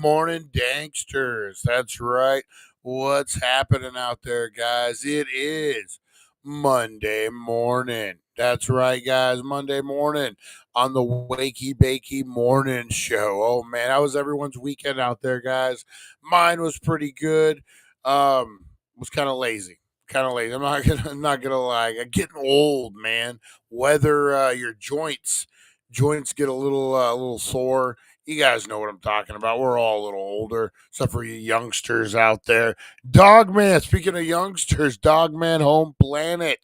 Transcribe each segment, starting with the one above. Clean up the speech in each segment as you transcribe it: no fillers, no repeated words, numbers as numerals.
morning, Danksters. That's right. What's happening out there, guys? It is Monday morning. That's right, guys. Monday morning on the Wakey Bakey morning show. Oh man, how was everyone's weekend out there, guys? Mine was pretty good. Was kind of lazy. Kind of lazy. I'm not gonna lie. I'm getting old, man. Whether your joints get a little sore. You guys know what I'm talking about. We're all a little older, except for you youngsters out there. Dogman, speaking of youngsters, Dogman Home Planet.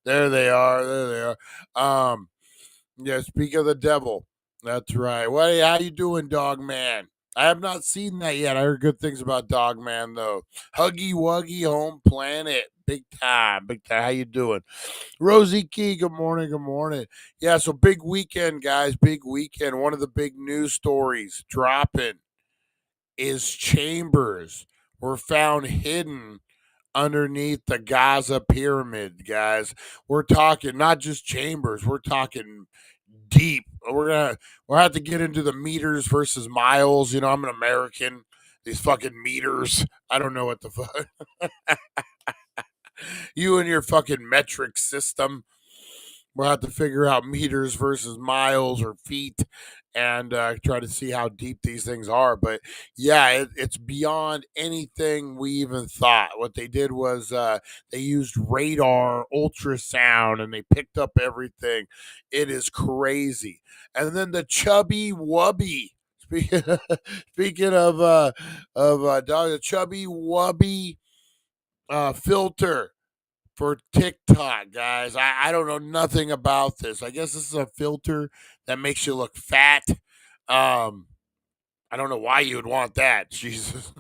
There they are. There they are. Yeah, speak of the devil. That's right. Well, how you doing, Dogman? I have not seen that yet. I heard good things about Dogman though. Huggy Wuggy Home Planet. Big time. Big time. How you doing? Rosie Key, good morning, good morning. Yeah, so big weekend, guys, big weekend. One of the big news stories dropping is chambers were found hidden underneath the Giza pyramid, guys. We're talking not just chambers, we're talking deep. We'll have to get into the meters versus miles. You know, I'm an American. These fucking meters. I don't know what the fuck. You and your fucking metric system. We'll have to figure out meters versus miles or feet and try to see how deep these things are. But yeah, it's beyond anything we even thought. What they did was they used radar, ultrasound, and they picked up everything. It is crazy. And then the Chubby Wubby. Speaking speaking of dog, the Chubby Wubby filter for TikTok, guys. I don't know nothing about this. I guess this is a filter that makes you look fat. Um, I don't know why you would want that. Jesus.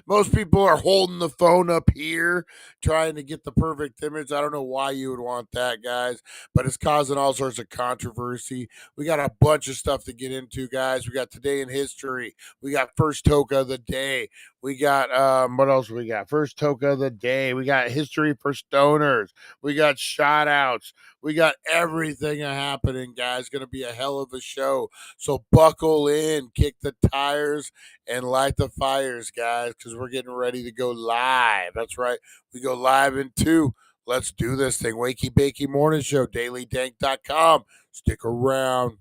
Most people are holding the phone up here trying to get the perfect image. I don't know why you would want that, guys, but it's causing all sorts of controversy. We got a bunch of stuff to get into, guys. We got Today in History. We got First Toka of the Day. We got what else we got? First Toka of the Day. We got History for Stoners. We got shout outs. We got everything happening, guys. Gonna be a hell of a show. So buckle in, kick the tires, and light the fires, guys, because we're getting ready to go live. That's right. We go live in 2. Let's do this thing. Wakey Bakey Morning Show, dailydank.com. Stick around.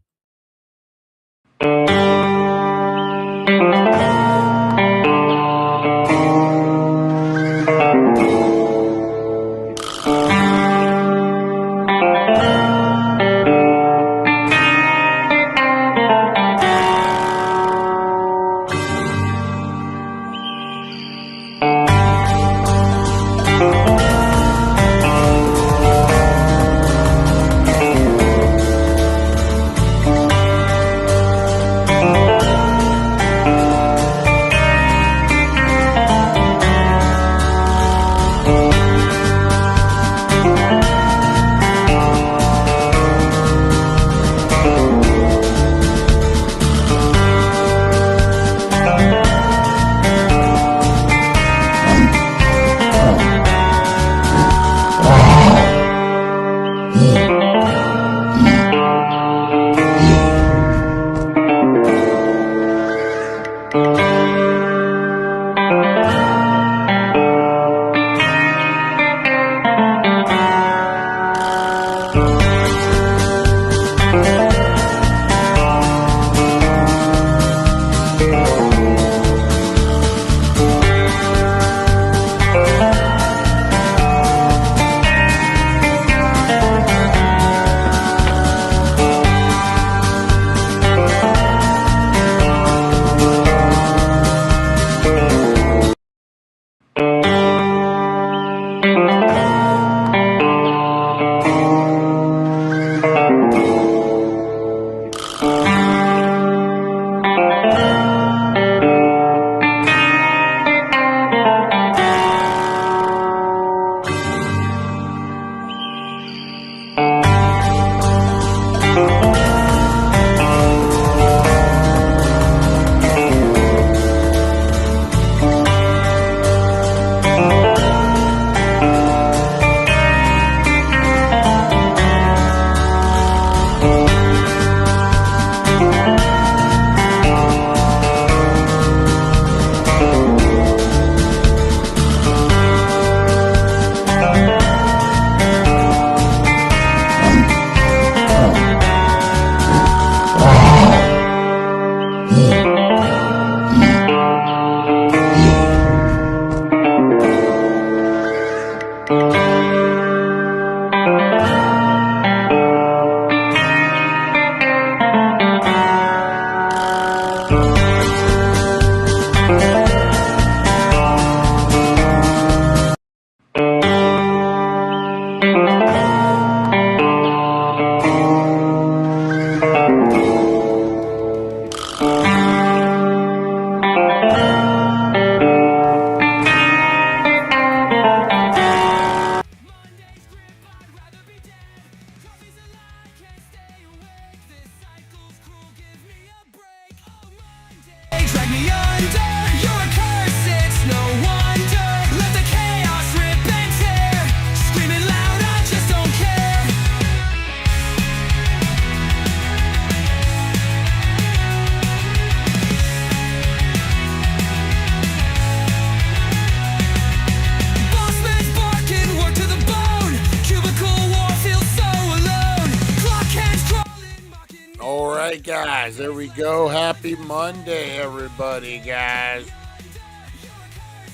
guys. There we go. Happy Monday, everybody, guys.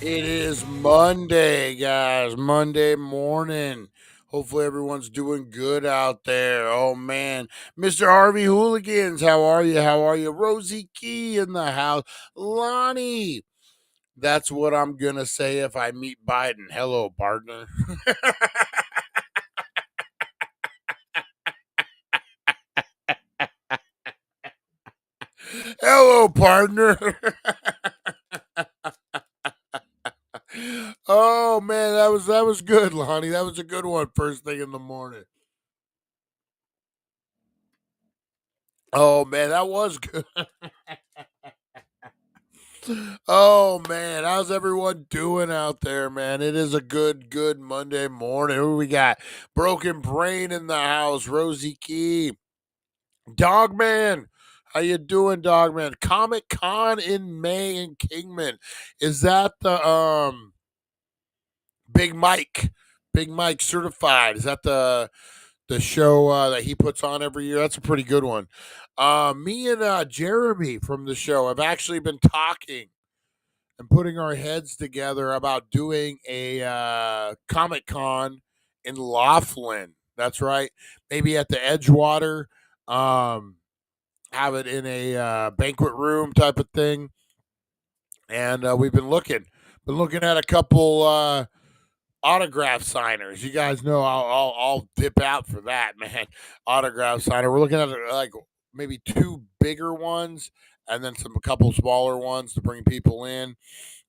It is Monday, guys. Monday morning. Hopefully, everyone's doing good out there. Oh, man. Mr. Harvey Hooligans, how are you? How are you? Rosie Key in the house. Lonnie. That's what I'm going to say if I meet Biden. Hello, partner. Hello, partner. Oh man, that was good, Lonnie. That was a good one. First thing in the morning. Oh man, that was good. Oh man, how's everyone doing out there, man? It is a good Monday morning. Who we got? Broken Brain in the house. Rosie Key, Dogman. How you doing, Dogman? Comic Con in May in Kingman. Is that the Big Mike? Big Mike certified. Is that the show that he puts on every year? That's a pretty good one. Me and Jeremy from the show have actually been talking and putting our heads together about doing a Comic Con in Laughlin. That's right. Maybe at the Edgewater. Um, have it in a banquet room type of thing. And we've been looking at a couple autograph signers. You guys know I'll dip out for that, man. Autograph signer. We're looking at like maybe two bigger ones and then a couple smaller ones to bring people in.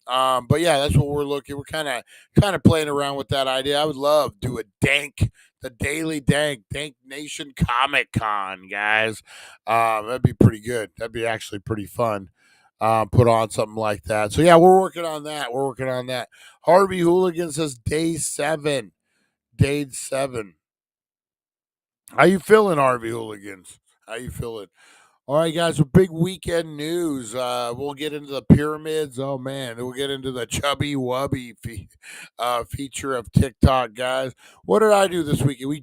But yeah, that's what we're looking. We're kind of playing around with that idea. I would love to do a Dank, the Daily Dank Nation Comic Con, guys. That'd be pretty good. That'd be actually pretty fun. Put on something like that. So yeah, we're working on that. We're working on that. Harvey Hooligan says day 7. Day 7. How you feeling, Harvey Hooligans? How you feeling? All right, guys, with big weekend news. We'll get into the pyramids. Oh man, we'll get into the Chubby Wubby feature of TikTok, guys. What did I do this weekend? We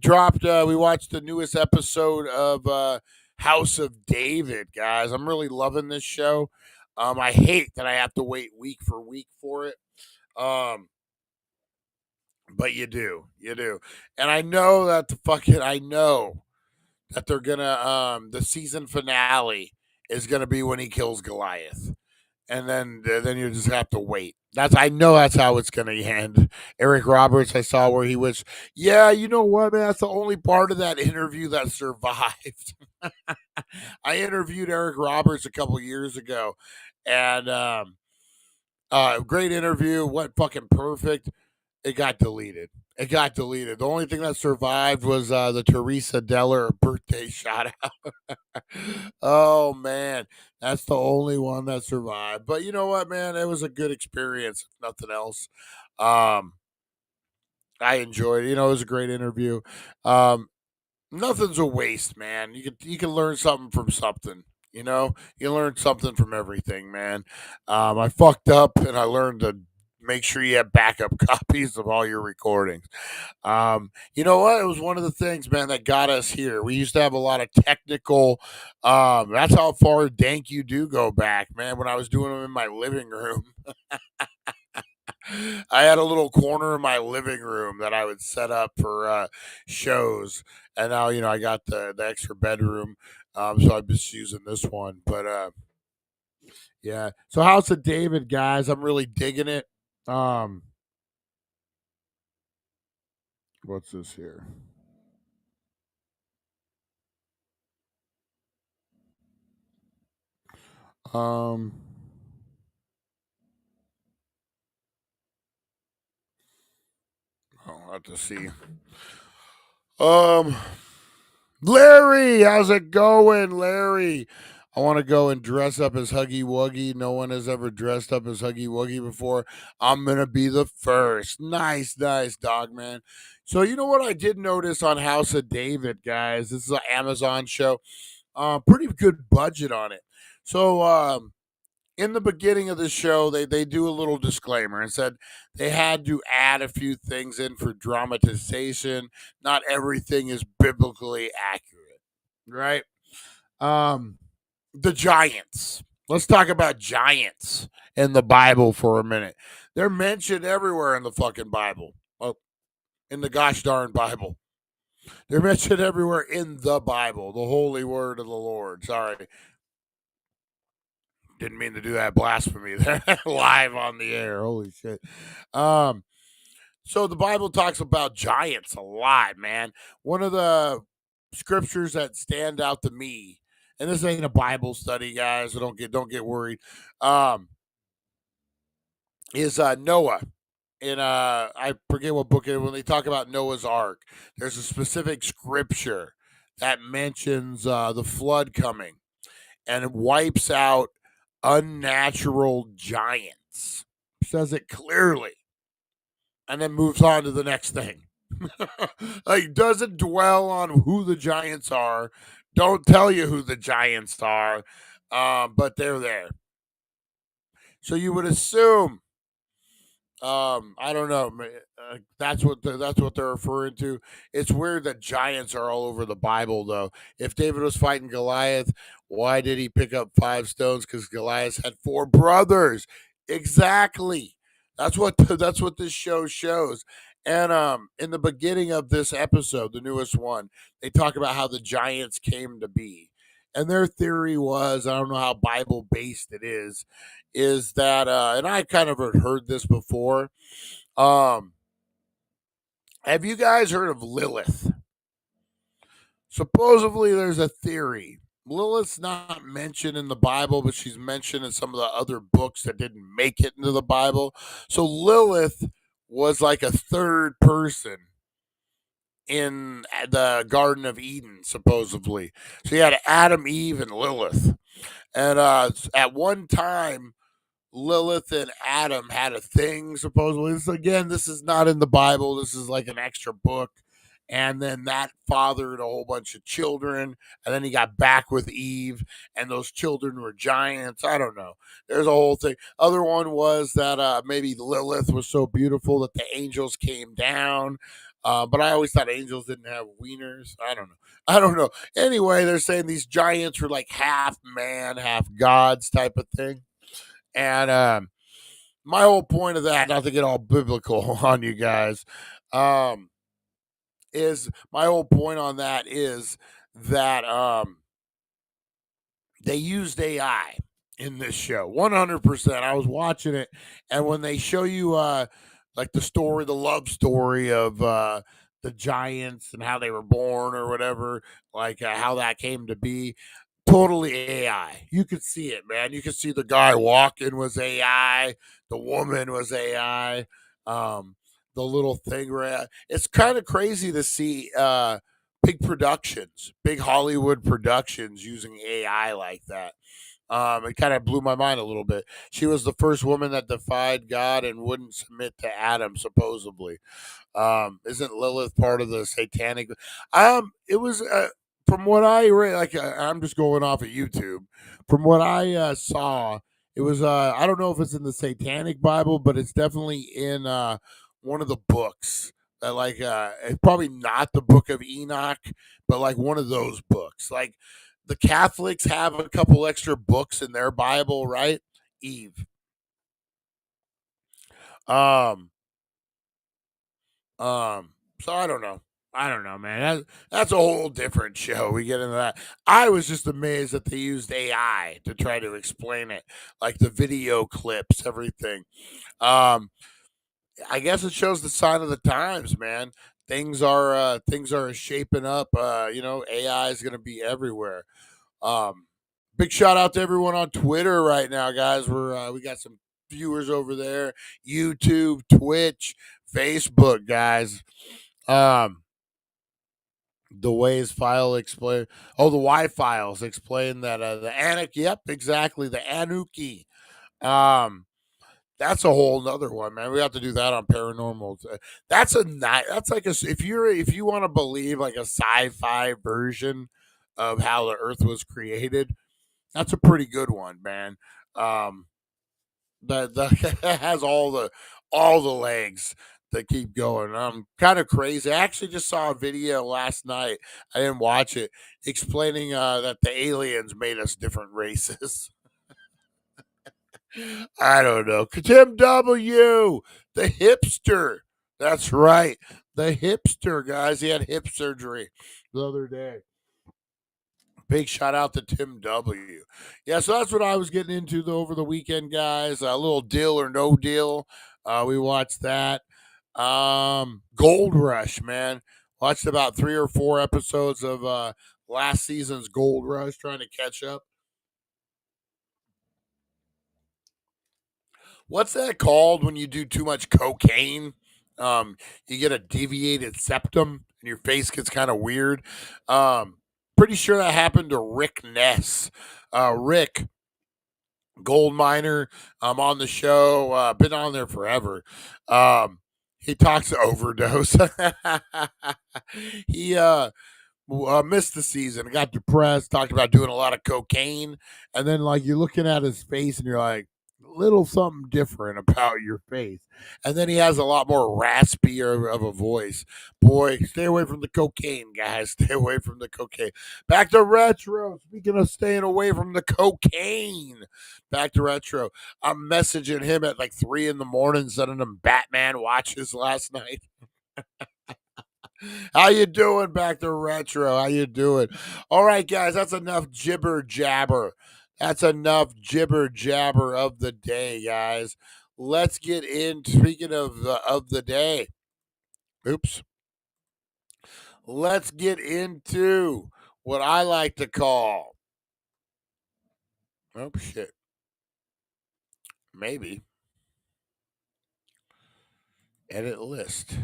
watched the newest episode of House of David, guys. I'm really loving this show. I hate that I have to wait week for week for it. Um, but you do, and I know that they're gonna the season finale is gonna be when he kills Goliath, and then you just have to wait. I know that's how it's gonna end. Eric Roberts, I saw where he was. Yeah, you know what, man? That's the only part of that interview that survived. I interviewed Eric Roberts a couple years ago, and great interview. Went fucking perfect. It got deleted. It got deleted. The only thing that survived was the Teresa Deller birthday shout out. Oh man, that's the only one that survived. But you know what, man? It was a good experience, if nothing else. Um, I enjoyed it. You know, it was a great interview. Um, Nothing's a waste, man. You can learn something from something. You know, you learn something from everything, man. I fucked up, and I learned to make sure you have backup copies of all your recordings. You know what? It was one of the things, man, that got us here. We used to have a lot of technical. That's how far dank you do go back, man. When I was doing them in my living room, I had a little corner in my living room that I would set up for shows, and now I got the extra bedroom, so I'm just using this one. But yeah, so House of David, guys, I'm really digging it. Um, what's this here? Um, I'll have to see. Um, Larry, how's it going, Larry? I want to go and dress up as Huggy Wuggy. No one has ever dressed up as Huggy Wuggy before. I'm gonna be the first. Nice, dog man. So you know what I did notice on House of David, guys. This is an Amazon show. Pretty good budget on it. So in the beginning of the show, they do a little disclaimer and said they had to add a few things in for dramatization. Not everything is biblically accurate, right? The giants. Let's talk about giants in the Bible for a minute. They're mentioned everywhere in the fucking Bible. Oh, in the gosh darn Bible. They're mentioned everywhere in the Bible, the holy word of the Lord. Sorry. Didn't mean to do that blasphemy there live on the air. Holy shit. Um, so the Bible talks about giants a lot, man. One of the scriptures that stand out to me, and this ain't a Bible study, guys, so don't get worried. Um, is Noah. In I forget what book it is. When they talk about Noah's Ark, there's a specific scripture that mentions the flood coming, and it wipes out unnatural giants. Says it clearly, and then moves on to the next thing. Like, doesn't dwell on who the giants are. Don't tell you who the giants are, but they're there. So you would assume, I don't know. That's what they're referring to. It's weird that giants are all over the Bible, though. If David was fighting Goliath, why did he pick up 5 stones? Because Goliath had 4 brothers. Exactly. That's what this show shows. And in the beginning of this episode, the newest one, they talk about how the giants came to be. And their theory was, I don't know how Bible based it is that and I kind of heard this before. Um have you guys heard of Lilith? Supposedly there's a theory. Lilith's not mentioned in the Bible, but she's mentioned in some of the other books that didn't make it into the Bible. So Lilith was like a third person in the Garden of Eden, supposedly. So you had Adam, Eve, and Lilith. And at one time, Lilith and Adam had a thing, supposedly. This is not in the Bible. This is like an extra book. And then that fathered a whole bunch of children. And then he got back with Eve, and those children were giants. I don't know. There's a whole thing. Other one was that maybe Lilith was so beautiful that the angels came down. But I always thought angels didn't have wieners. I don't know. I don't know. Anyway, they're saying these giants were like half man, half gods type of thing. And my whole point of that, not to get all biblical on you guys, um, is my whole point on that is that they used AI in this show 100%. I was watching it, and when they show you like the love story of the giants and how they were born or whatever, like how that came to be, totally AI. You could see it, man. You could see the guy walking was AI, the woman was AI, um, the little thing. It's kind of crazy to see big Hollywood productions using AI like that. It kind of blew my mind a little bit. She was the first woman that defied God and wouldn't submit to Adam, supposedly. Isn't Lilith part of the satanic? It was from what I read. Like I'm just going off of YouTube. From what I saw, it was. I don't know if it's in the Satanic Bible, but it's definitely in one of the books. That like it's probably not the Book of Enoch, but like one of those books. Like the Catholics have a couple extra books in their Bible, right? Eve. Um, so I don't know. I don't know, man. That's a whole different show. We get into that. I was just amazed that they used AI to try to explain it, like the video clips, everything. Um, I guess it shows the sign of the times, man. Things are shaping up. AI is going to be everywhere. Um, Big shout out to everyone on Twitter right now, guys. We got some viewers over there, YouTube, Twitch, Facebook, guys. Um, the ways file explain. Oh, the Y files explain that the Anuki. Yep, exactly, the Anuki. Um, that's a whole nother one, man. We have to do that on paranormal. That's a night. That's like if you want to believe like a sci-fi version of how the Earth was created. That's a pretty good one, man. Um, that has all the legs. that keep going. Kind of crazy. I actually just saw a video last night. I didn't watch it, explaining that the aliens made us different races. I don't know. Tim W, the hipster. That's right. The hipster, guys. He had hip surgery the other day. Big shout out to Tim W. Yeah, so that's what I was getting into over the weekend, guys. A little Deal or No Deal. We watched that. Gold Rush, man. Watched about 3 or 4 episodes of last season's Gold Rush, trying to catch up. What's that called when you do too much cocaine? You get a deviated septum and your face gets kind of weird. Um, Pretty sure that happened to Rick Ness. Rick, gold miner, on the show, been on there forever. He talks overdose. he missed the season, got depressed, talked about doing a lot of cocaine, and then like you're looking at his face and you're like, little something different about your face. And then he has a lot more raspier of a voice. Boy, stay away from the cocaine, guys. Stay away from the cocaine. Back to retro. Speaking of staying away from the cocaine, back to retro. I'm messaging him at like 3 in the morning, sending him Batman watches last night. How you doing, back to retro? How you doing? All right, guys, that's enough jibber jabber. That's enough jibber jabber of the day, guys. Let's get in. Speaking of the day, oops. Let's get into what I like to call. Oh shit. Maybe edit list.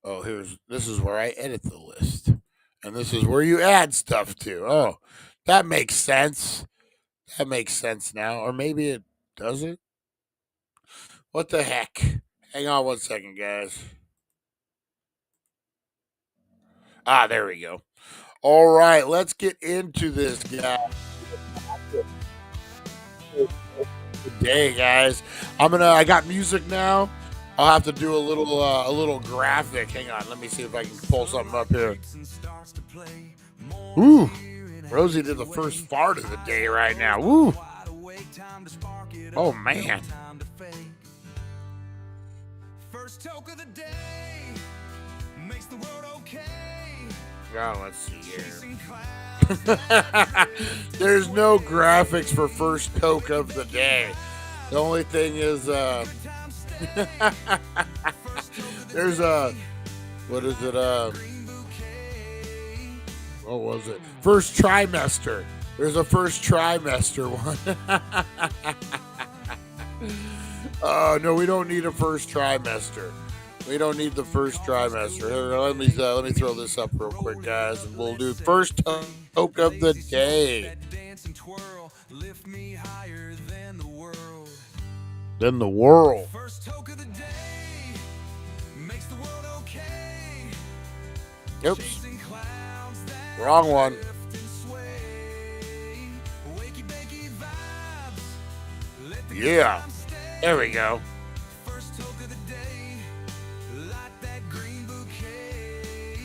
Oh, this is where I edit the list. And this is where you add stuff to. Oh, that makes sense. That makes sense now. Or maybe it doesn't. What the heck? Hang on 1 second, guys. Ah, there we go. All right, let's get into this, guy. Today, guys. I got music now. I'll have to do a little graphic. Hang on, let me see if I can pull something up here. Ooh, Rosie did the first fart of the day right now. Woo. Oh man. First toke of the day makes the world okay. Oh, let's see here. There's no graphics for first toke of the day. The only thing is there's what is it? What was it? First trimester. There's a first trimester one. No, we don't need a first trimester. We don't need the first trimester. Here, let me throw this up real quick, guys, and we'll do first toke of the day. Than the world. First toke of the day makes the world okay. Oops. Wrong one. Wakey Bakey vibes. Yeah. There we go. First toke of the day, light that green bouquet.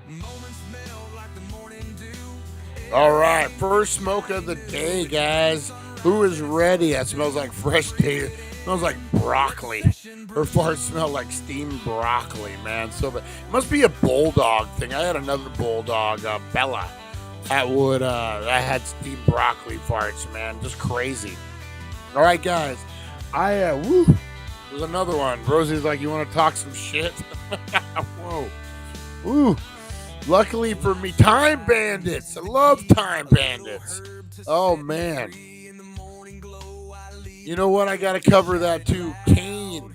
Moments melt like the morning dew. All right, first smoke of the day, guys. Who is ready? That smells like fresh day. It smells like broccoli. Her farts smell like steamed broccoli, man. So it must be a bulldog thing. I had another bulldog, Bella, that had steamed broccoli farts, man. Just crazy. All right, guys. There's another one. Rosie's like, you want to talk some shit? Whoa. Woo. Luckily for me, Time Bandits. I love Time Bandits. Oh, man. You know what? I got to cover that too. Kane,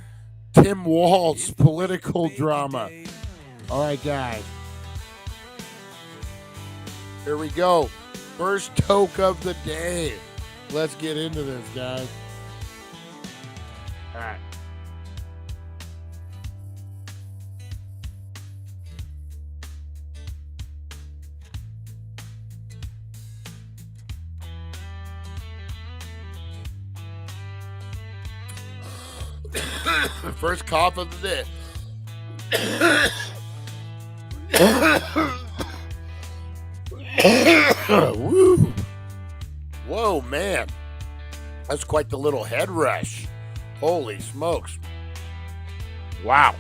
Tim Walz, political drama. All right, guys. Here we go. First toke of the day. Let's get into this, guys. All right. First cough of the day. Woo! Whoa, man. That's quite the little head rush. Holy smokes. Wow.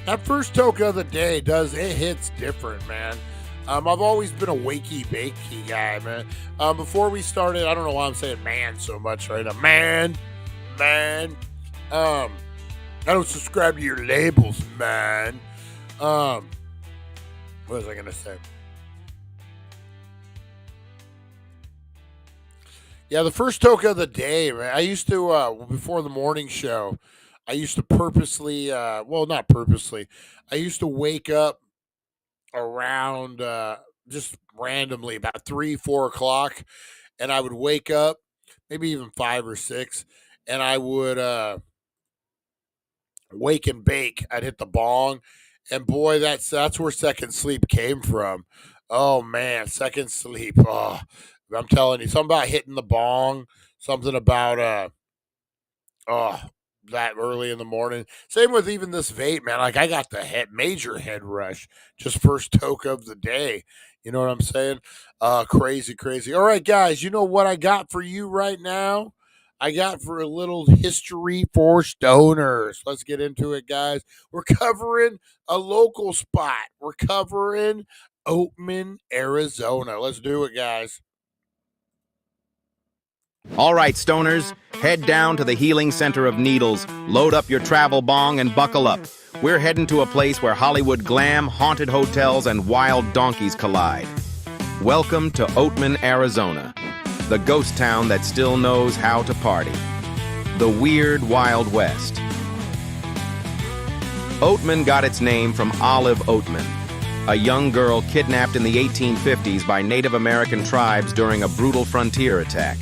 That first toke of the day it hits different, man. I've always been a Wakey Bakey guy, man. Before we started, I don't know why I'm saying man so much right now. Man. I don't subscribe to your labels, man. What was I gonna say? Yeah, the first toke of the day, man. I used to before the morning show, I used to purposely, well, not purposely. I used to wake up around just randomly about 3, 4 o'clock, and I would wake up, maybe even 5 or 6, and I would wake and bake. I'd hit the bong, and boy, that's where second sleep came from. Oh man, second sleep. Oh, I'm telling you, something about hitting the bong, something about oh, that early in the morning. Same with even this vape, man. Like I got the major head rush just first toke of the day. You know what I'm saying? Crazy, crazy. All right, guys. You know what I got for you right now? I got for a little history for stoners. Let's get into it, guys. We're covering a local spot. We're covering Oatman, Arizona. Let's do it, guys. All right, stoners, head down to the Healing Center of Needles, load up your travel bong, and buckle up. We're heading to a place where Hollywood glam, haunted hotels, and wild donkeys collide. Welcome to Oatman, Arizona, the ghost town that still knows how to party. The Weird Wild West. Oatman got its name from Olive Oatman, a young girl kidnapped in the 1850s by Native American tribes during a brutal frontier attack.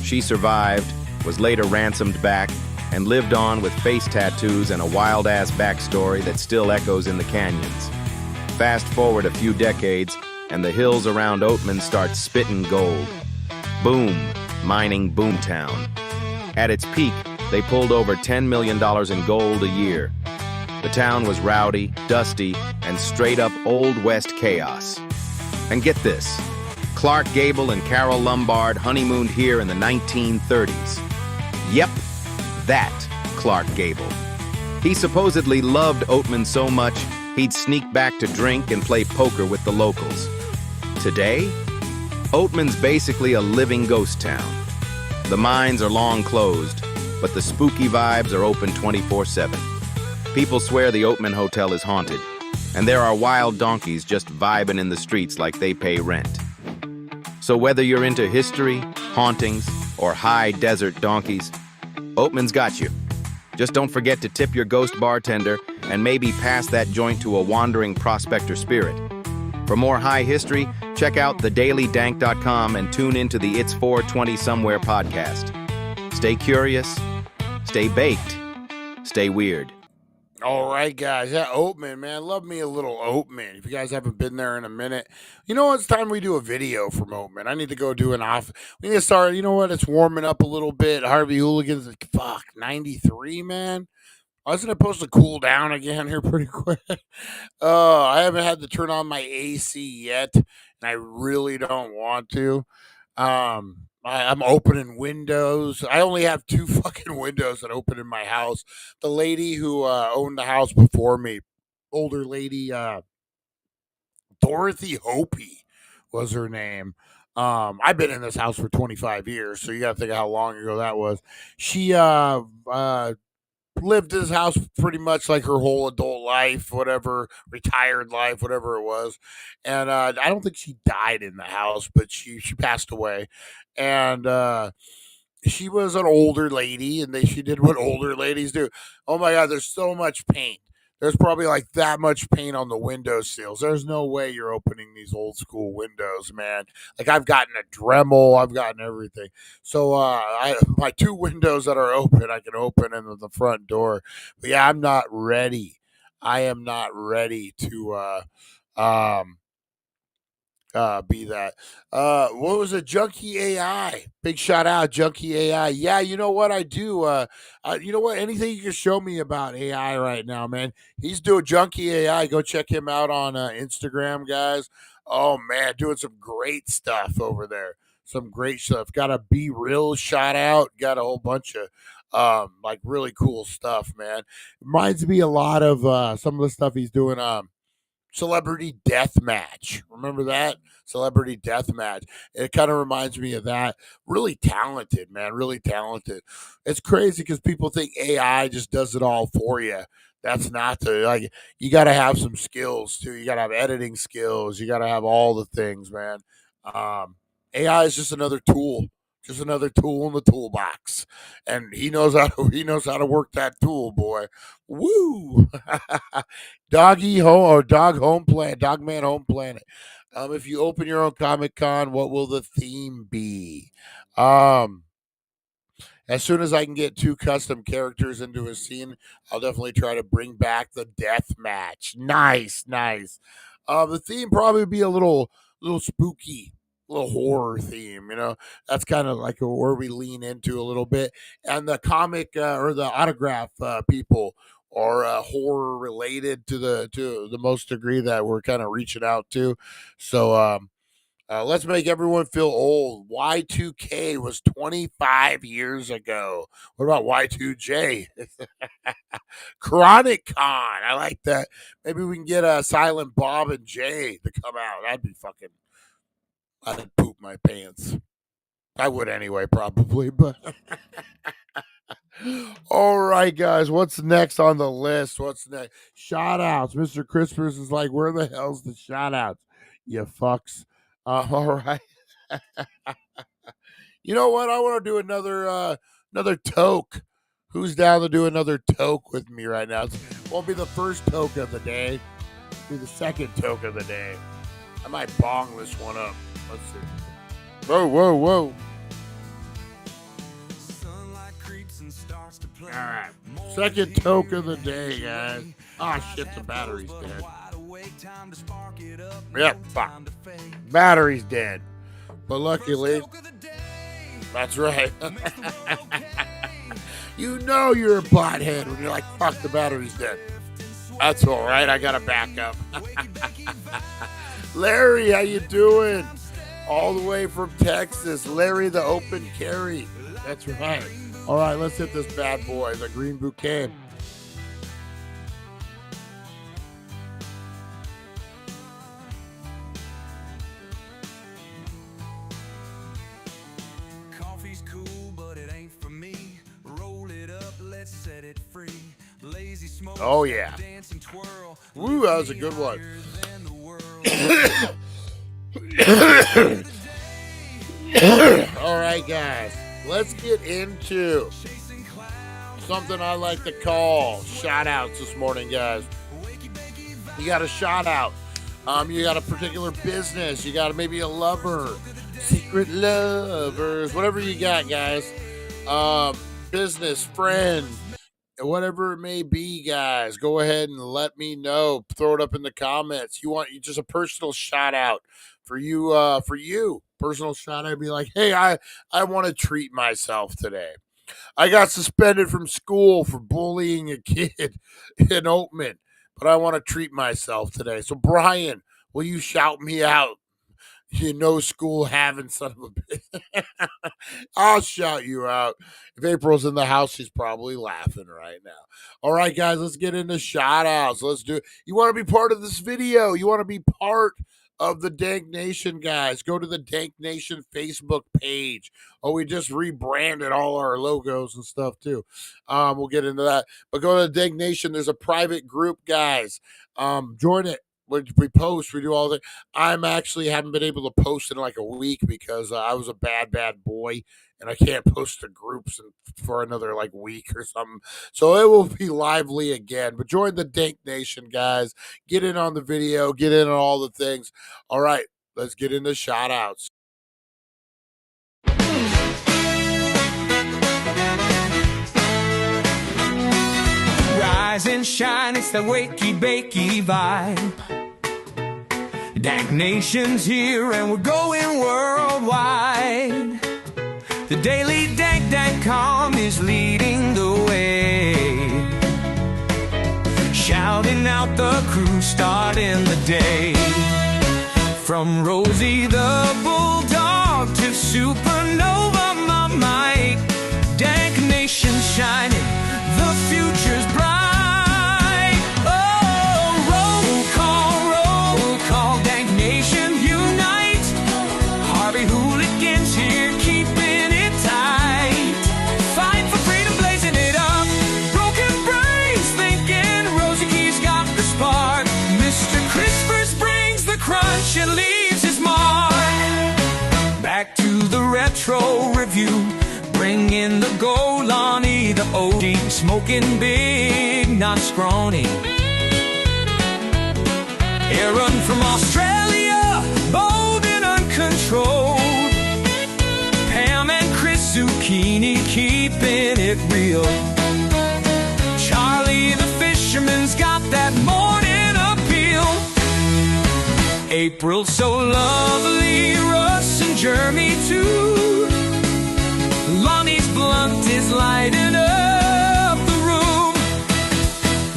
She survived, was later ransomed back, and lived on with face tattoos and a wild-ass backstory that still echoes in the canyons. Fast forward a few decades, and the hills around Oatman start spitting gold. Boom, mining boomtown. At its peak, they pulled over $10 million in gold a year. The town was rowdy, dusty, and straight-up Old West chaos. And get this. Clark Gable and Carol Lombard honeymooned here in the 1930s. Yep, that Clark Gable. He supposedly loved Oatman so much, he'd sneak back to drink and play poker with the locals. Today, Oatman's basically a living ghost town. The mines are long closed, but the spooky vibes are open 24/7. People swear the Oatman Hotel is haunted, and there are wild donkeys just vibing in the streets like they pay rent. So whether you're into history, hauntings, or high desert donkeys, Oatman's got you. Just don't forget to tip your ghost bartender and maybe pass that joint to a wandering prospector spirit. For more high history, check out thedailydank.com and tune into the It's 420 Somewhere podcast. Stay curious, stay baked, stay weird. All right, guys. Yeah, Oatman, man. Love me a little Oatman. If you guys haven't been there in a minute, you know what? It's time we do a video from Oatman. I need to go do an off. We need to start. You know what? It's warming up a little bit. Harvey Hooligans, fuck, 93, man. Wasn't it supposed to cool down again here pretty quick? I haven't had to turn on my AC yet, and I really don't want to. I'm opening windows. I only have two fucking windows that open in my house. The lady who owned the house before me, older lady, Dorothy Hopi was her name. I've been in this house for 25 years, so you got to think of how long ago that was. She lived in this house pretty much like her whole adult life, whatever, retired life, whatever it was. And I don't think she died in the house, but she passed away. And she was an older lady, and she did what older ladies do. Oh my God, there's so much paint. There's probably like that much paint on the window sills. There's no way you're opening these old school windows, man. Like I've gotten a Dremel, I've gotten everything. So my two windows that are open, I can open into the front door. But yeah, I'm not ready. I am not ready to be that. What was it? Junkie AI. Big shout out, Junkie AI. Yeah, you know what I do? You know what? Anything you can show me about AI right now, man. He's doing Junkie AI. Go check him out on Instagram, guys. Oh man, doing some great stuff over there. Some great stuff. Got a Be Real shout out. Got a whole bunch of like really cool stuff, man. Reminds me a lot of some of the stuff he's doing. Celebrity Death Match. Remember that? Celebrity Death Match. It kind of reminds me of that. Really talented, man. Really talented. It's crazy because people think AI just does it all for you. That's not the like. You got to have some skills too. You got to have editing skills. You got to have all the things, man. Um, AI is just another tool in the toolbox, and he knows how to work that tool, boy. Woo! Doggy home or dog home planet, dogman home planet. If you open your own Comic Con, what will the theme be? Um, as soon as I can get two custom characters into a scene, I'll definitely try to bring back the death match. Nice, nice. The theme probably be a little spooky, little horror theme. That's kind of like where we lean into a little bit. And the comic or the autograph people are horror related to the most degree that we're kind of reaching out to. So let's make everyone feel old. Y2K was 25 years ago. What about Y2J? Chronic Con. I like that. Maybe we can get Silent Bob and Jay to come out. That'd be fucking. I'd poop my pants. I would anyway, probably. But all right, guys. What's next on the list? What's next? Shout outs. Mr. Crispers is like, where the hell's the shout outs? You fucks. All right. You know what? I want to do another toke. Who's down to do another toke with me right now? It won't be the first toke of the day. It'll be the second toke of the day. I might bong this one up. Let's see. Whoa, whoa, whoa. All right. Second toke of the day, guys. Ah, shit, the battery's dead. Yep, fuck. Battery's dead. But luckily, that's right. You know you're a pothead when you're like, fuck, the battery's dead. That's all right. I got a backup. Larry, how you doing? All the way from Texas. Larry the Open Carry. That's right. All right, let's hit this bad boy, the Green Bouquet. Coffee's cool, but it ain't for me. Roll it up, let's set it free. Lazy smoke. Oh, yeah. Dancing twirl. Woo, that was a good one. All right, guys. Let's get into something I like to call shout outs this morning, guys. You got a shout out. You got a particular business. You got maybe a lover, secret lovers, whatever you got, guys. Business, friend, whatever it may be, guys. Go ahead and let me know. Throw it up in the comments. You just a personal shout out for you. Personal shout out. Be like, hey, I want to treat myself today. I got suspended from school for bullying a kid in Oatman, but I want to treat myself today. So, Brian, will you shout me out? You know, school having son of a bitch. I'll shout you out. If April's in the house, she's probably laughing right now. All right, guys, let's get into shout outs. Let's do it. You want to be part of this video? You want to be part of the Dank Nation, guys? Go to the Dank Nation Facebook page. Oh, we just rebranded all our logos and stuff too. We'll get into that. But go to the Dank Nation. There's a private group, guys. Join it. We post, we do all that. I'm actually haven't been able to post in like a week because I was a bad boy and I can't post to groups for another like week or something. So it will be lively again. But join the Dank Nation, guys. Get in on the video, get in on all the things. All right, let's get into shout outs. Rise and shine, it's the Wakey Bakey vibe. Dank Nation's here and we're going worldwide. The daily Dank.com is leading the way, shouting out the crew, starting the day. From Rosie the Bulldog to Supernova Mike, Dank Nation shining, the future's bright. Oh, roll call, Dank Nation unite. Harvey Hooligans here keeping it tight. Fight for freedom, blazing it up. Broken brains thinking Rosie Key's got the spark. Mr. Crispers brings the crunch and leaves his mark. Back to the retro review, bring in the gold, Lonnie the OG, smoking big, not scrawny. Aaron from Australia, bold and uncontrolled. Pam and Chris Zucchini keeping it real. Charlie the fisherman's got that morning appeal. April so lovely, Russ and Jeremy too. Lonnie's blunt is lighting up the room.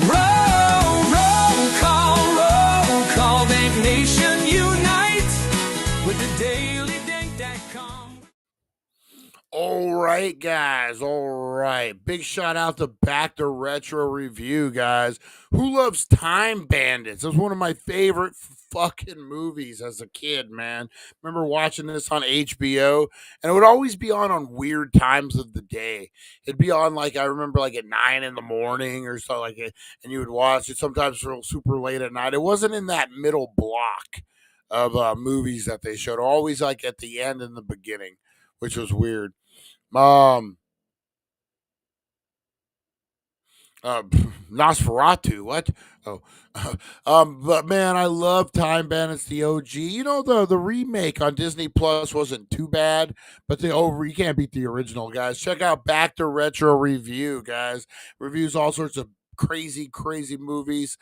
Roll call, Dank Nation unite with the daily Dank.com. All right, guys. All right. Big shout out to Back to Retro Review, guys. Who loves Time Bandits? It was one of my favorite fucking movies as a kid, man. Remember watching this on HBO, and it would always be on weird times of the day. It'd be on like I remember like at 9 in the morning or so like it, and you would watch it sometimes real super late at night. It wasn't in that middle block of movies that they showed. Always like at the end and the beginning, which was weird. Um, uh, Nosferatu. What? Oh, but man, I love Time Bandits, the OG. You know the remake on Disney Plus wasn't too bad, but you can't beat the original, guys. Check out Back to Retro Review, guys. Reviews all sorts of crazy movies.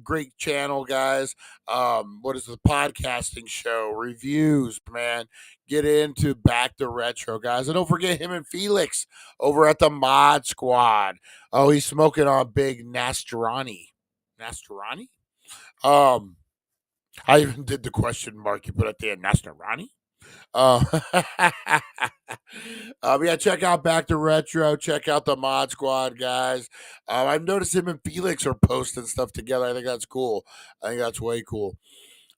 Great channel, guys. What is the podcasting show? Reviews, man. Get into Back to Retro, guys. And don't forget him and Felix over at the Mod Squad. Oh, he's smoking on big Nastarani. Nastarani? I even did the question mark you put at the end. Nastarani? Uh, yeah, check out Back to Retro. Check out the Mod Squad, guys. I've noticed him and Felix are posting stuff together. I think that's cool. I think that's way cool.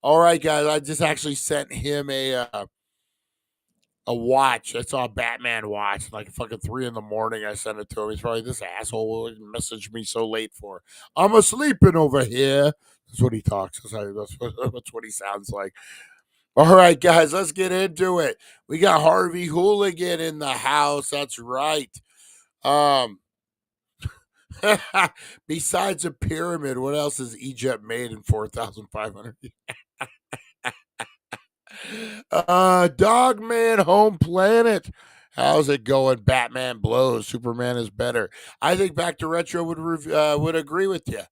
All right, guys. I just actually sent him a watch. I saw a Batman watch, like fucking 3 in the morning. I sent it to him. He's probably this asshole messaged me so late for. I'm sleeping over here. That's what he talks. That's what he sounds like. All right, guys, let's get into it. We got Harvey Hooligan in the house. That's right. Um, besides a pyramid, what else has Egypt made in 4,500 years? Dogman Home Planet. How's it going? Batman blows. Superman is better. I think Back to Retro would agree with you.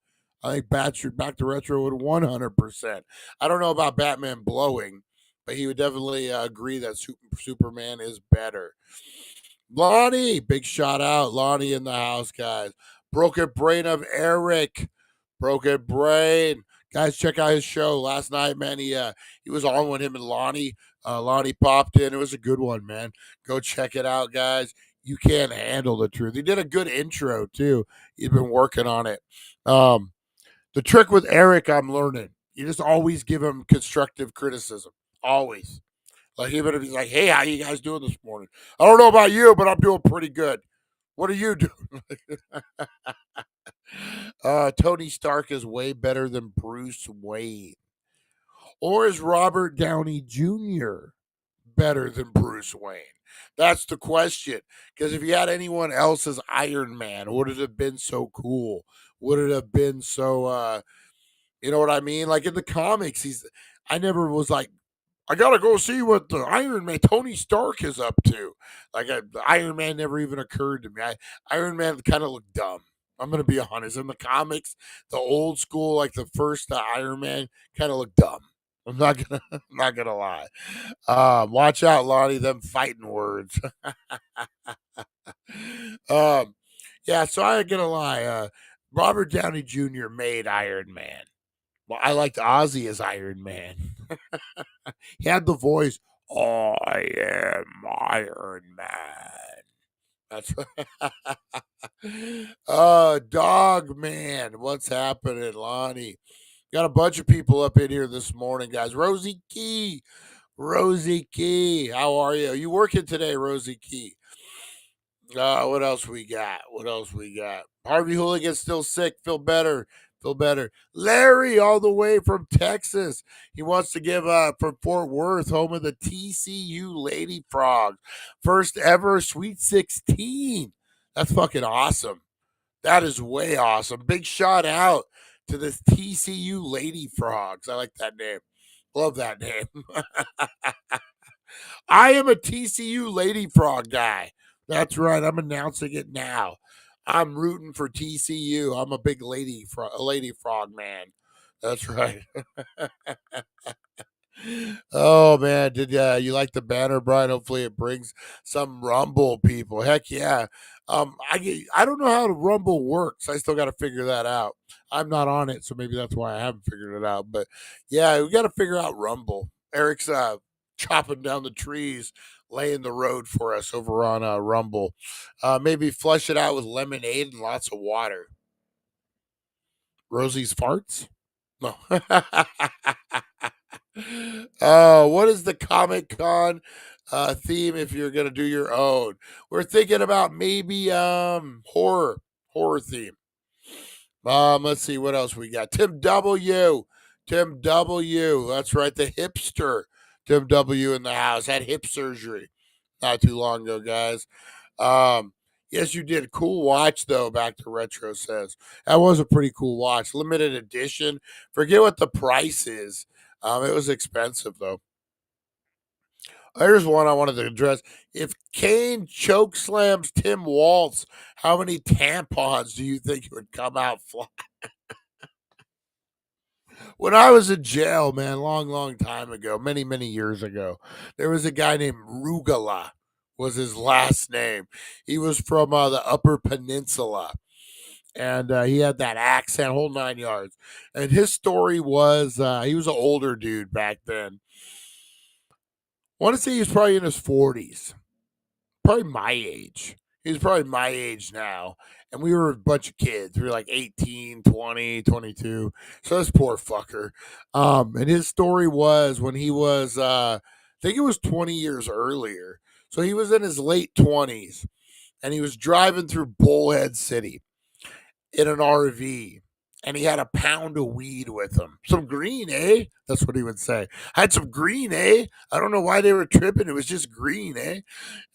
I think Back to Retro would 100%. I don't know about Batman blowing, but he would definitely agree that Superman is better. Lonnie, big shout out. Lonnie in the house, guys. Broken Brain of Eric. Broken Brain. Guys, check out his show last night, man. He was on with him and Lonnie. Lonnie popped in. It was a good one, man. Go check it out, guys. You can't handle the truth. He did a good intro too. He's been working on it. The trick with Eric, I'm learning. You just always give him constructive criticism. Always. Like even if he's like, "Hey, how you guys doing this morning?" I don't know about you, but I'm doing pretty good. What are you doing? Tony Stark is way better than Bruce Wayne. Or is Robert Downey Jr. better than Bruce Wayne? That's the question. Because if you had anyone else as Iron Man, would it have been so cool? Would it have been so you know what I mean? Like in the comics, I never was like, I gotta go see what the Iron Man Tony Stark is up to. Like the Iron Man never even occurred to me. Iron Man kind of looked dumb. I'm gonna be honest. In the comics, the old school, like the first Iron Man, kind of looked dumb. I'm not gonna lie. Watch out, Lonnie. Them fighting words. um, yeah. So I ain't gonna lie. Robert Downey Jr. made Iron Man. Well, I liked Ozzy as Iron Man. He had the voice. I am Iron Man. That's Dog Man. What's happening, Lonnie? Got a bunch of people up in here this morning, guys. Rosie Key. Rosie Key. How are you? Are you working today, Rosie Key? What else we got? What else we got? Harvey Hooligan's still sick. Feel better. Feel better. Larry, all the way from Texas. He wants to give from Fort Worth, home of the TCU Lady Frogs. First ever Sweet 16. That's fucking awesome. That is way awesome. Big shout out to the TCU Lady Frogs. I like that name. Love that name. I am a TCU Lady Frog guy. That's right. I'm announcing it now. I'm rooting for TCU. I'm a big lady frog man. That's right. Oh man, did you like the banner, Brian? Hopefully, it brings some Rumble people. Heck yeah. I don't know how the Rumble works. I still got to figure that out. I'm not on it, so maybe that's why I haven't figured it out. But yeah, we got to figure out Rumble. Eric's chopping down the trees, laying the road for us over on Rumble. Maybe flush it out with lemonade and lots of water. Rosie's farts? No. What is the Comic Con theme if you're gonna do your own? We're thinking about maybe horror theme. Let's see what else we got. Tim W. Tim W. That's right, the hipster. Tim W. in the house had hip surgery not too long ago, guys. Yes, you did. Cool watch though. Back to Retro says that was a pretty cool watch. Limited edition. Forget what the price is. It was expensive though. Here's one I wanted to address. If Kane choke slams Tim Waltz, how many tampons do you think would come out flat? When I was in jail, man, long time ago, many years ago, there was a guy named Rugala, was his last name. He was from the Upper Peninsula, and he had that accent, whole 9 yards. And his story was he was an older dude back then. I want to say he was probably in his 40s, probably my age. He's probably my age now. And we were a bunch of kids. We were like 18, 20, 22. So this poor fucker. And his story was when he was, I think it was 20 years earlier. So he was in his late 20s and he was driving through Bullhead City in an RV. And he had a pound of weed with him. Some green, eh? That's what he would say. I had some green, eh? I don't know why they were tripping. It was just green, eh?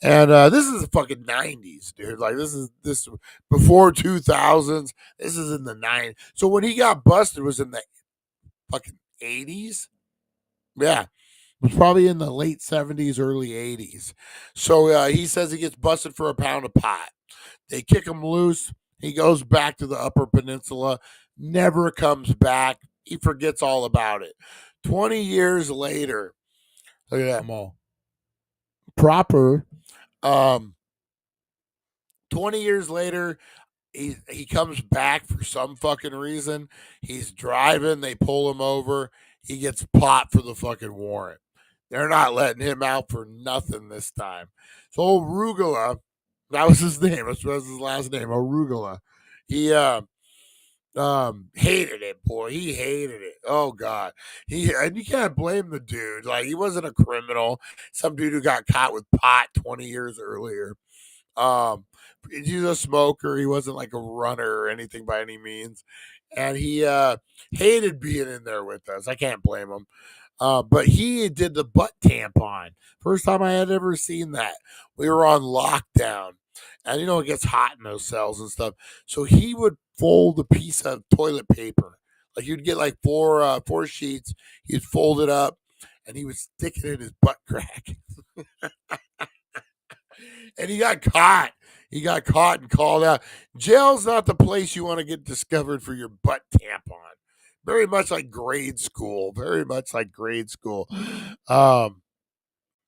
And this is the fucking 90s, dude. Like this before 2000s. This is in the 90s. So when he got busted was in the fucking 80s. Yeah. It was probably in the late 70s, early 80s. So he says he gets busted for a pound of pot. They kick him loose. He goes back to the Upper Peninsula, never comes back. He forgets all about it. 20 years later, look at that mall. Proper. Um, 20 years later, he comes back for some fucking reason. He's driving, they pull him over. He gets popped for the fucking warrant. They're not letting him out for nothing this time. So old Rugula, that was his name. That was his last name, Arugula. He hated it, boy. He hated it. Oh God. And you can't blame the dude. Like he wasn't a criminal. Some dude who got caught with pot 20 years earlier. Um, he's a smoker. He wasn't like a runner or anything by any means. And he hated being in there with us. I can't blame him. But he did the butt tampon. First time I had ever seen that. We were on lockdown. And it gets hot in those cells and stuff. So he would fold a piece of toilet paper. Like you'd get like four sheets. He'd fold it up and he would stick it in his butt crack. And he got caught. He got caught and called out. Jail's not the place you want to get discovered for your butt tampon. very much like grade school. Very much like grade school. Um,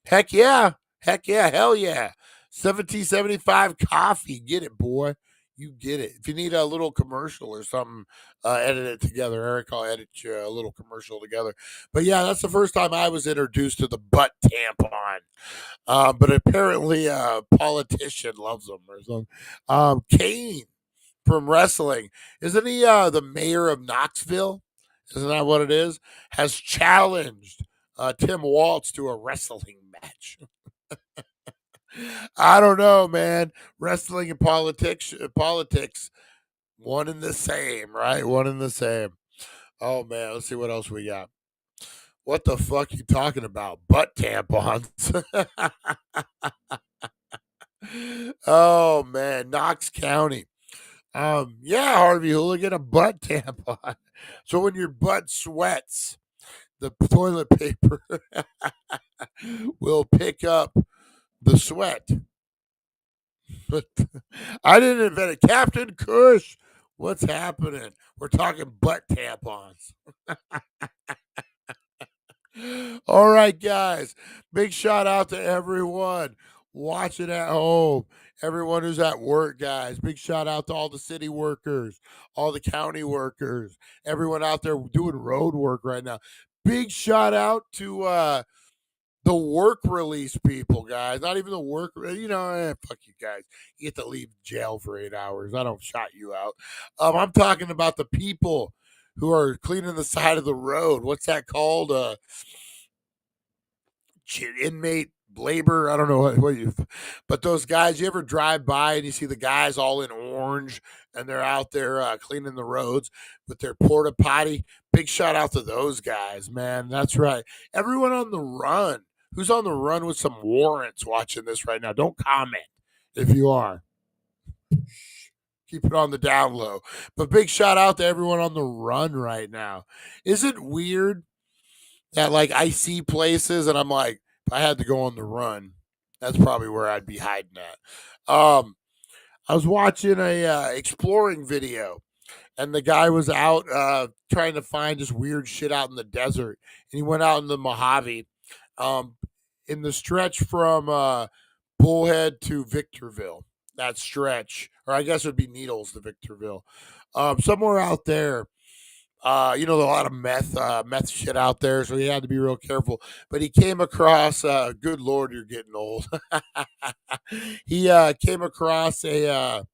Heck yeah. Heck yeah. Hell yeah. 1775 coffee. Get it, boy. You get it. If you need a little commercial or something, edit it together. Eric, I'll edit you a little commercial together. But yeah, that's the first time I was introduced to the butt tampon. But apparently, a politician loves them or something. Kane from wrestling. Isn't he the mayor of Knoxville? Isn't that what it is? Has challenged Tim Waltz to a wrestling match. I don't know, man. Wrestling and politics, one and the same, right? One and the same. Oh man, let's see what else we got. What the fuck you talking about? Butt tampons. Oh man, Knox County. Yeah, Harvey Hooligan, a butt tampon. So when your butt sweats, the toilet paper will pick up the sweat. But I didn't invent it. Captain Kush, what's happening? We're talking butt tampons. All right, guys. Big shout out to everyone watching at home. Everyone who's at work, guys. Big shout out to all the city workers, all the county workers, everyone out there doing road work right now. Big shout out to the work release people, guys. Not even the work, fuck you guys. You get to leave jail for 8 hours. I don't shot you out. I'm talking about the people who are cleaning the side of the road. What's that called? Inmate labor. I don't know what you, but those guys. You ever drive by and you see the guys all in orange and they're out there cleaning the roads with their porta potty? Big shout out to those guys, man. That's right. Everyone on the run. Who's on the run with some warrants watching this right now? Don't comment if you are. Keep it on the down low. But big shout out to everyone on the run right now. Is it weird that like I see places and I'm like, if I had to go on the run, that's probably where I'd be hiding at. I was watching a exploring video, and the guy was out trying to find this weird shit out in the desert, and he went out in the Mojave, um, in the stretch from Bullhead to Victorville. That stretch, or I guess it would be Needles to Victorville, somewhere out there. A lot of meth shit out there, so he had to be real careful. But he came across, good lord, you're getting old. He came across um,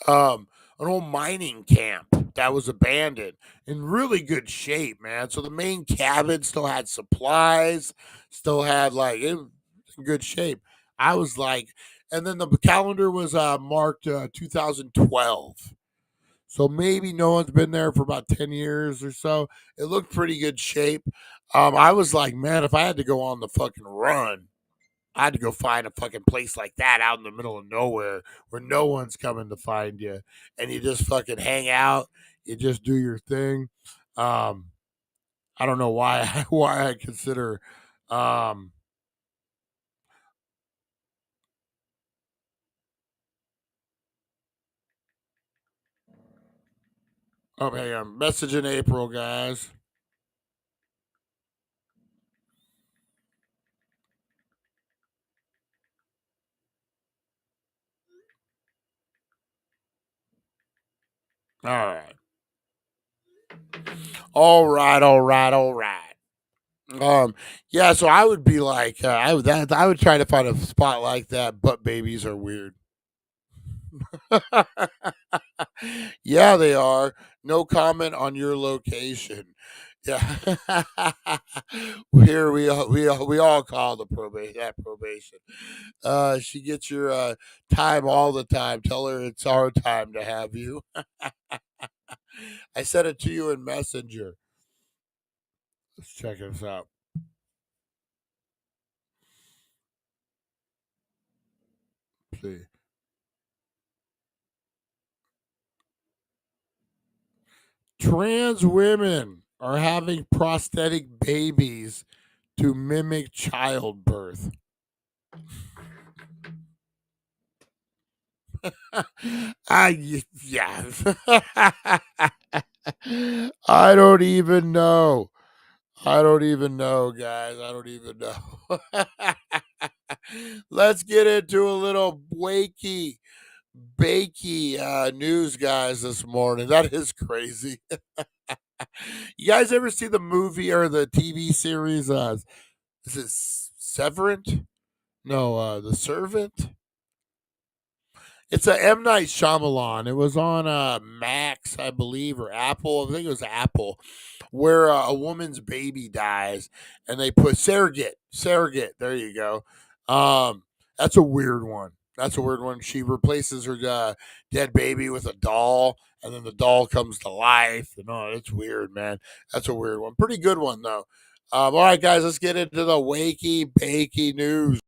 an old mining camp that was abandoned in really good shape, man. So the main cabin still had supplies, still had like it was in good shape. I was like, and then the calendar was marked 2012. So maybe no one's been there for about 10 years or so. It looked pretty good shape. I was like, man, if I had to go on the fucking run, I had to go find a fucking place like that out in the middle of nowhere where no one's coming to find you. And you just fucking hang out. You just do your thing. Um, I don't know why why I consider um okay, I'm messaging April, guys. All right. All right, all right, all right. Yeah, so I would be like, I would try to find a spot like that, but babies are weird. Yeah, they are. No comment on your location. Yeah. Here we all call the probation. She gets your time all the time. Tell her it's our time to have you. I sent it to you in Messenger. Let's check this out. See. Trans women are having prosthetic babies to mimic childbirth. Yeah. I don't even know. I don't even know, guys. I don't even know. Let's get into a little wakey bakey news, guys, this morning. That is crazy. You guys ever see the movie or the TV series? Is it Severant? No, The Servant. It's a M Night Shyamalan. It was on Max, I believe, or Apple. I think it was Apple, where a woman's baby dies, and they put surrogate. There you go. That's a weird one. That's a weird one. She replaces her dead baby with a doll, and then the doll comes to life. And oh, it's weird, man. That's a weird one. Pretty good one though. All right, guys, let's get into the wakey bakey news.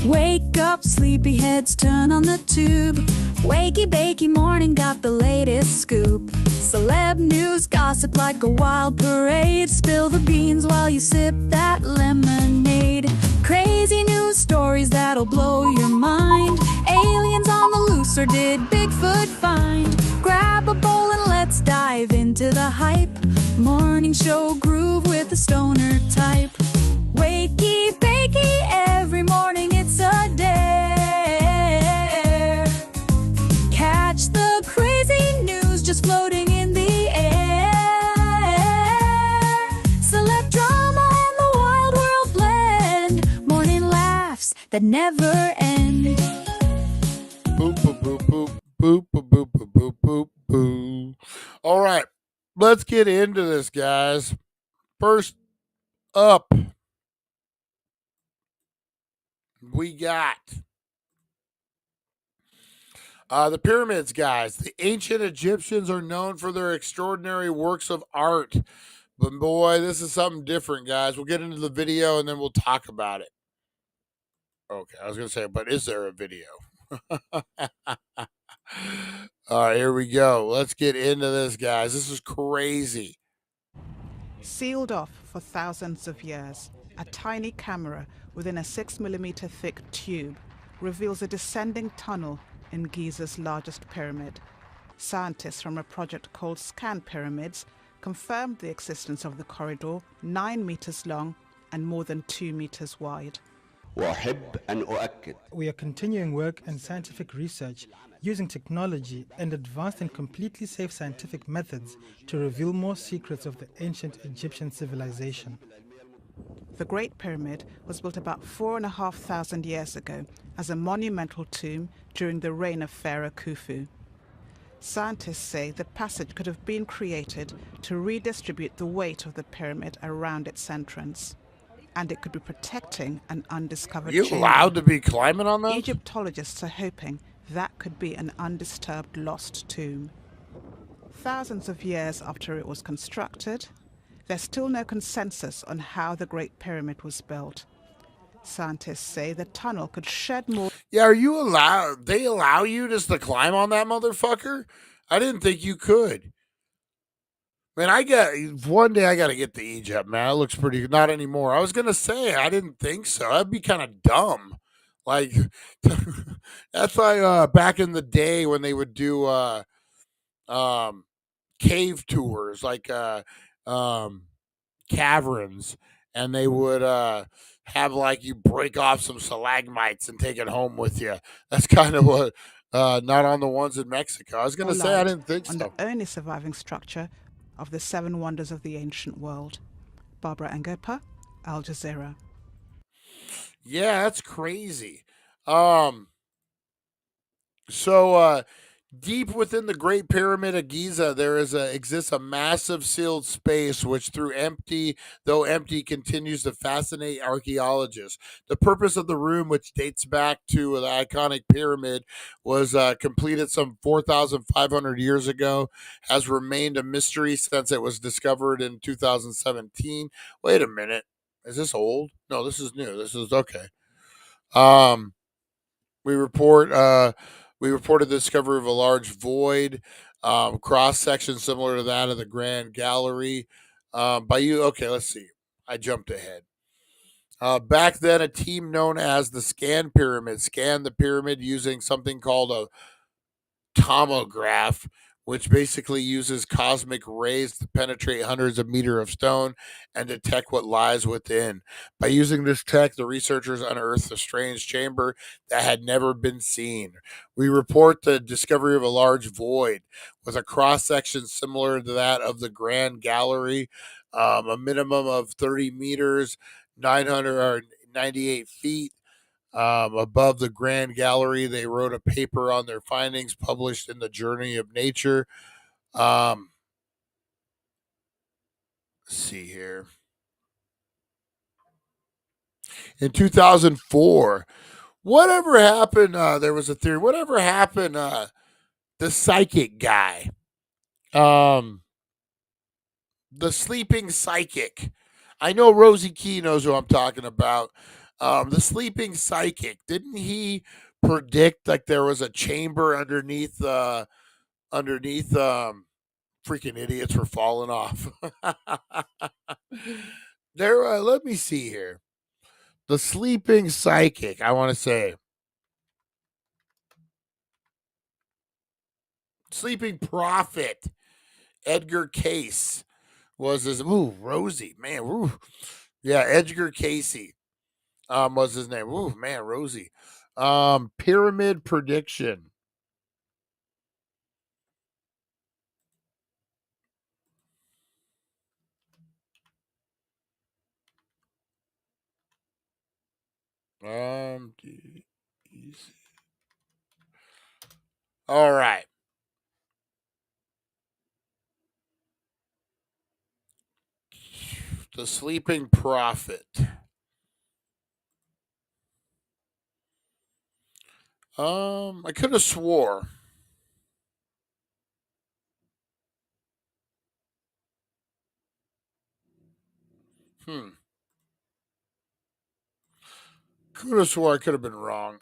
Wake up, sleepyheads, turn on the tube. Wakey bakey morning got the latest scoop. Celeb news gossip like a wild parade. Spill the beans while you sip that lemonade. Crazy news stories that'll blow your mind. Aliens on the loose, or did Bigfoot find? Grab a bowl and let's dive into the hype. Morning show groove with the stoner type. Wakey bakey, every morning it's a dare. Catch the crazy news just floating in the air. Celeb drama and the wild world blend. Morning laughs that never end. Boop, boop, boop, boop, boop, boop, boop, boop, boop, boop, boop. All right, let's get into this, guys. First up, we got the pyramids, guys. The ancient Egyptians are known for their extraordinary works of art. But boy, this is something different, guys. We'll get into the video and then we'll talk about it. Okay, I was going to say, but is there a video? All right, here we go. Let's get into this, guys. This is crazy. Sealed off for thousands of years, a tiny camera within a 6mm thick tube reveals a descending tunnel in Giza's largest pyramid. Scientists from a project called Scan Pyramids confirmed the existence of the corridor, 9 meters long and more than 2 meters wide. We are continuing work and scientific research using technology and advanced and completely safe scientific methods to reveal more secrets of the ancient Egyptian civilization. The Great Pyramid was built about 4,500 years ago as a monumental tomb during the reign of Pharaoh Khufu. Scientists say the passage could have been created to redistribute the weight of the pyramid around its entrance, and it could be protecting an undiscovered You chamber. allowed to be climbing on that? Egyptologists are hoping that could be an undisturbed lost tomb. Thousands of years after it was constructed, there's still no consensus on how the Great Pyramid was built. Scientists say the tunnel could shed more. Yeah, are you allowed? They allow you just to climb on that motherfucker? I didn't think you could. Man, one day I got to get to Egypt, man. It looks pretty. Not anymore. I was gonna say I didn't think so. That'd be kind of dumb. Like that's like back in the day when they would do um, cave tours, like caverns, and they would have like you break off some stalagmites and take it home with you. That's kind of what. Not on the ones in Mexico. I was gonna say I light didn't think on so. the only surviving structure of the 7 wonders of the ancient world. Barbara Engopa, Al Jazeera. Yeah, that's crazy. So deep within the Great Pyramid of Giza, exists a massive sealed space which, though empty, continues to fascinate archaeologists. The purpose of the room, which dates back to the iconic pyramid, was completed some 4,500 years ago, has remained a mystery since it was discovered in 2017. Wait a minute, is this old? No, this is new. This is okay. Um, we report we reported the discovery of a large void, cross section similar to that of the Grand Gallery. Okay, let's see. I jumped ahead. Back then, a team known as the Scan Pyramid scanned the pyramid using something called a tomograph, which basically uses cosmic rays to penetrate hundreds of meters of stone and detect what lies within. By using this tech, the researchers unearthed a strange chamber that had never been seen. We report the discovery of a large void with a cross section similar to that of the Grand Gallery, a minimum of 30 meters, 998 feet above the Grand Gallery. They wrote a paper on their findings published in the Journey of Nature. Um, let's see here. In 2004, whatever happened? There was a theory. Whatever happened? The psychic guy, um, the sleeping psychic. I know Rosie Key knows who I'm talking about. The sleeping psychic. Didn't he predict like there was a chamber underneath freaking idiots for falling off. There let me see here. The sleeping psychic, I want to say. Sleeping prophet, Edgar Case was his Rosie, man, yeah, Edgar Casey was his name. Man, Rosie. Pyramid prediction. Um all right. The sleeping prophet. I could have swore. Hmm. Could have swore I could have been wrong.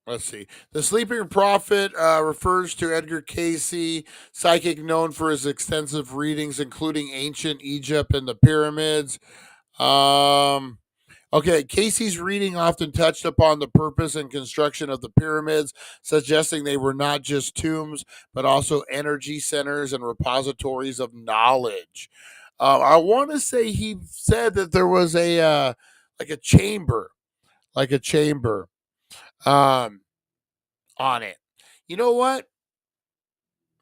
Let's see. The Sleeping Prophet refers to Edgar Casey, psychic known for his extensive readings, including ancient Egypt and the pyramids. Um, okay, Casey's reading often touched upon the purpose and construction of the pyramids, suggesting they were not just tombs, but also energy centers and repositories of knowledge. I want to say he said that there was like a chamber, like a chamber. Um, on it. You know what?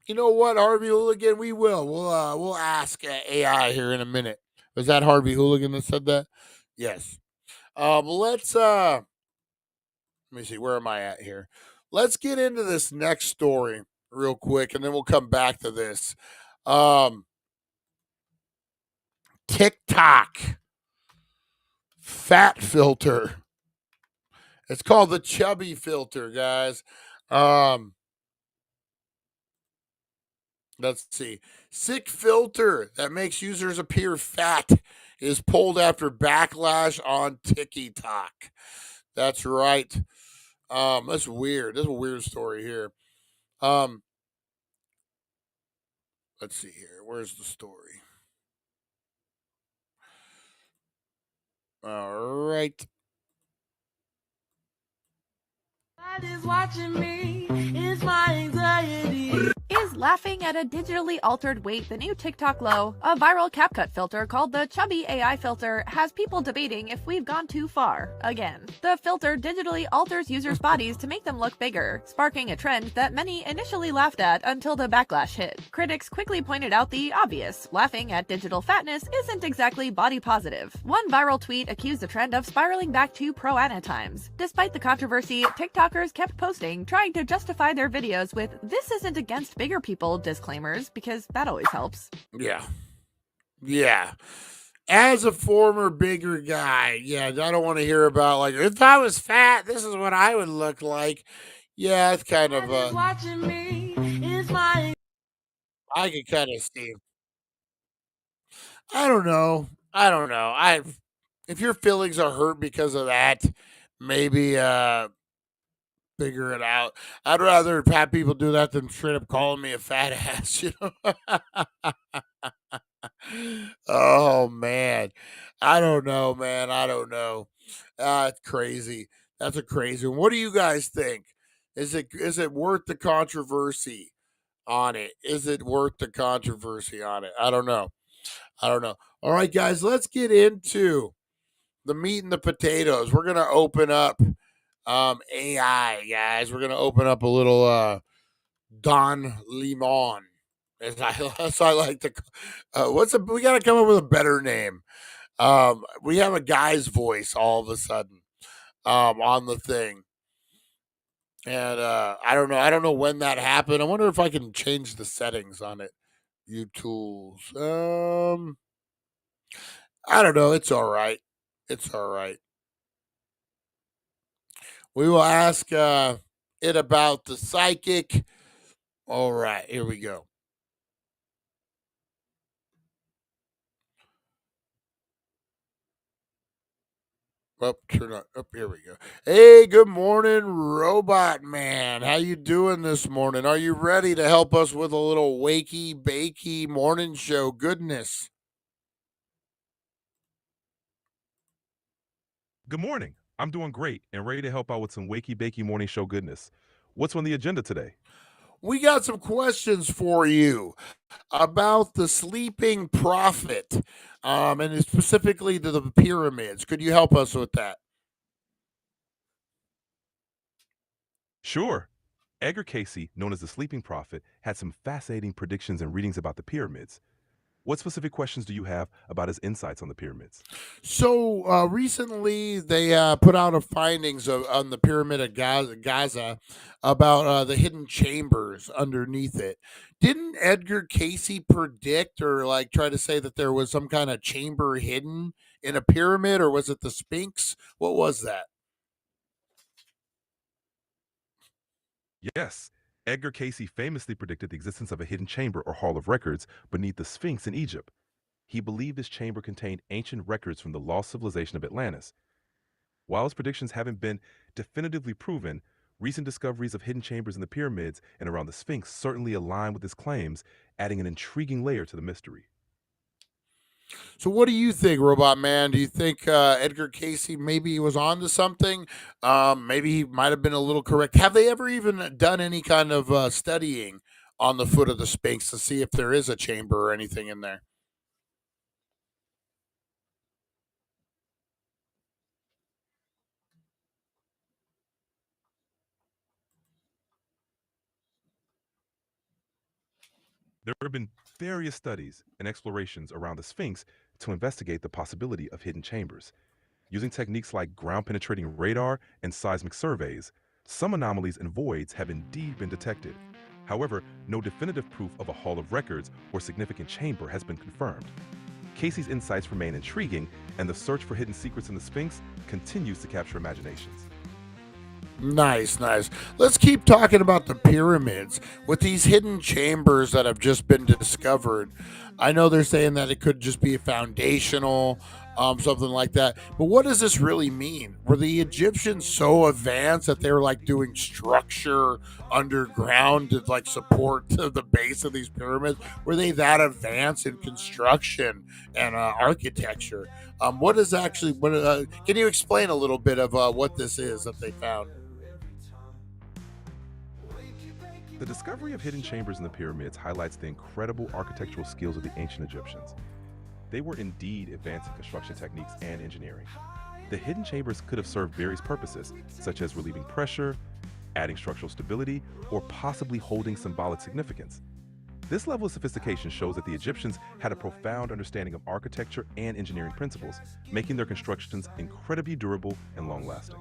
You know what, Harvey Hooligan? We will. We'll ask AI here in a minute. Was that Harvey Hooligan that said that? Yes. Let's let me see. Where am I at here? Let's get into this next story real quick, and then we'll come back to this. Um, TikTok fat filter. It's called the Chubby filter, guys. Um, Let's see. Sick filter that makes users appear fat is pulled after backlash on TikTok. That's right. That's weird. This is a weird story here. Um, let's see here. Where's the story? All right. That is watching me is my anxiety. Is laughing at a digitally altered weight the new TikTok low? A viral CapCut filter called the Chubby AI filter has people debating if we've gone too far again. The filter digitally alters users' bodies to make them look bigger, sparking a trend that many initially laughed at until the backlash hit. Critics quickly pointed out the obvious: laughing at digital fatness isn't exactly body positive. One viral tweet accused the trend of spiraling back to pro-Ana times. Despite the controversy, TikTokers kept posting, trying to justify their videos with "this isn't against bigger people" disclaimers, because that always helps. Yeah. Yeah. As a former bigger guy, yeah, I don't want to hear about like if I was fat, this is what I would look like. Yeah, it's kind of That is watching me is my I can kind of see. I don't know. I don't know. I if your feelings are hurt because of that, maybe figure it out. I'd rather have people do that than straight up calling me a fat ass, you know. Oh man. I don't know, man. I don't know. It's crazy. That's a crazy one. What do you guys think? Is it worth the controversy on it? Is it worth the controversy on it? I don't know. I don't know. All right, guys, let's get into the meat and the potatoes. We're gonna open up AI, guys. We're gonna open up a little Don Limon, as I like to. We gotta come up with a better name. We have a guy's voice all of a sudden on the thing, and I don't know when that happened. I wonder if I can change the settings on it. You tools. I don't know. It's all right. It's all right. We will ask it about the psychic. All right, here we go. Up, turn on. Up, here we go. Hey, good morning, Robot Man. How you doing this morning? Are you ready to help us with a little wakey bakey morning show goodness? Good morning. I'm doing great and ready to help out with some Wakey Bakey morning show goodness. What's on the agenda today? We got some questions for you about the sleeping prophet, and specifically to the pyramids. Could you help us with that? Sure. Edgar Casey, known as the Sleeping Prophet, had some fascinating predictions and readings about the pyramids. What specific questions do you have about his insights on the pyramids? So recently, they put out a findings on the pyramid of Gaza about the hidden chambers underneath it. Didn't Edgar Casey predict or like try to say that there was some kind of chamber hidden in a pyramid, or was it the Sphinx? What was that? Yes. Edgar Casey famously predicted the existence of a hidden chamber or hall of records beneath the Sphinx in Egypt. He believed this chamber contained ancient records from the lost civilization of Atlantis. While his predictions haven't been definitively proven, recent discoveries of hidden chambers in the pyramids and around the Sphinx certainly align with his claims, adding an intriguing layer to the mystery. So, what do you think, Robot Man? Do you think Edgar Casey maybe was on to something? Maybe he might have been a little correct. Have they ever even done any kind of studying on the foot of the Sphinx to see if there is a chamber or anything in there? There have been various studies and explorations around the Sphinx to investigate the possibility of hidden chambers. Using techniques like ground penetrating radar and seismic surveys, some anomalies and voids have indeed been detected. However, no definitive proof of a hall of records or significant chamber has been confirmed. Casey's insights remain intriguing, and the search for hidden secrets in the Sphinx continues to capture imaginations. Nice, nice. Let's keep talking about the pyramids with these hidden chambers that have just been discovered. I know they're saying that it could just be a foundational, something like that. But what does this really mean? Were the Egyptians so advanced that they were like doing structure underground to like support the base of these pyramids? Were they that advanced in construction and architecture? What is actually? What? Can you explain a little bit of what this is that they found? The discovery of hidden chambers in the pyramids highlights the incredible architectural skills of the ancient Egyptians. They were indeed advanced in construction techniques and engineering. The hidden chambers could have served various purposes, such as relieving pressure, adding structural stability, or possibly holding symbolic significance. This level of sophistication shows that the Egyptians had a profound understanding of architecture and engineering principles, making their constructions incredibly durable and long-lasting.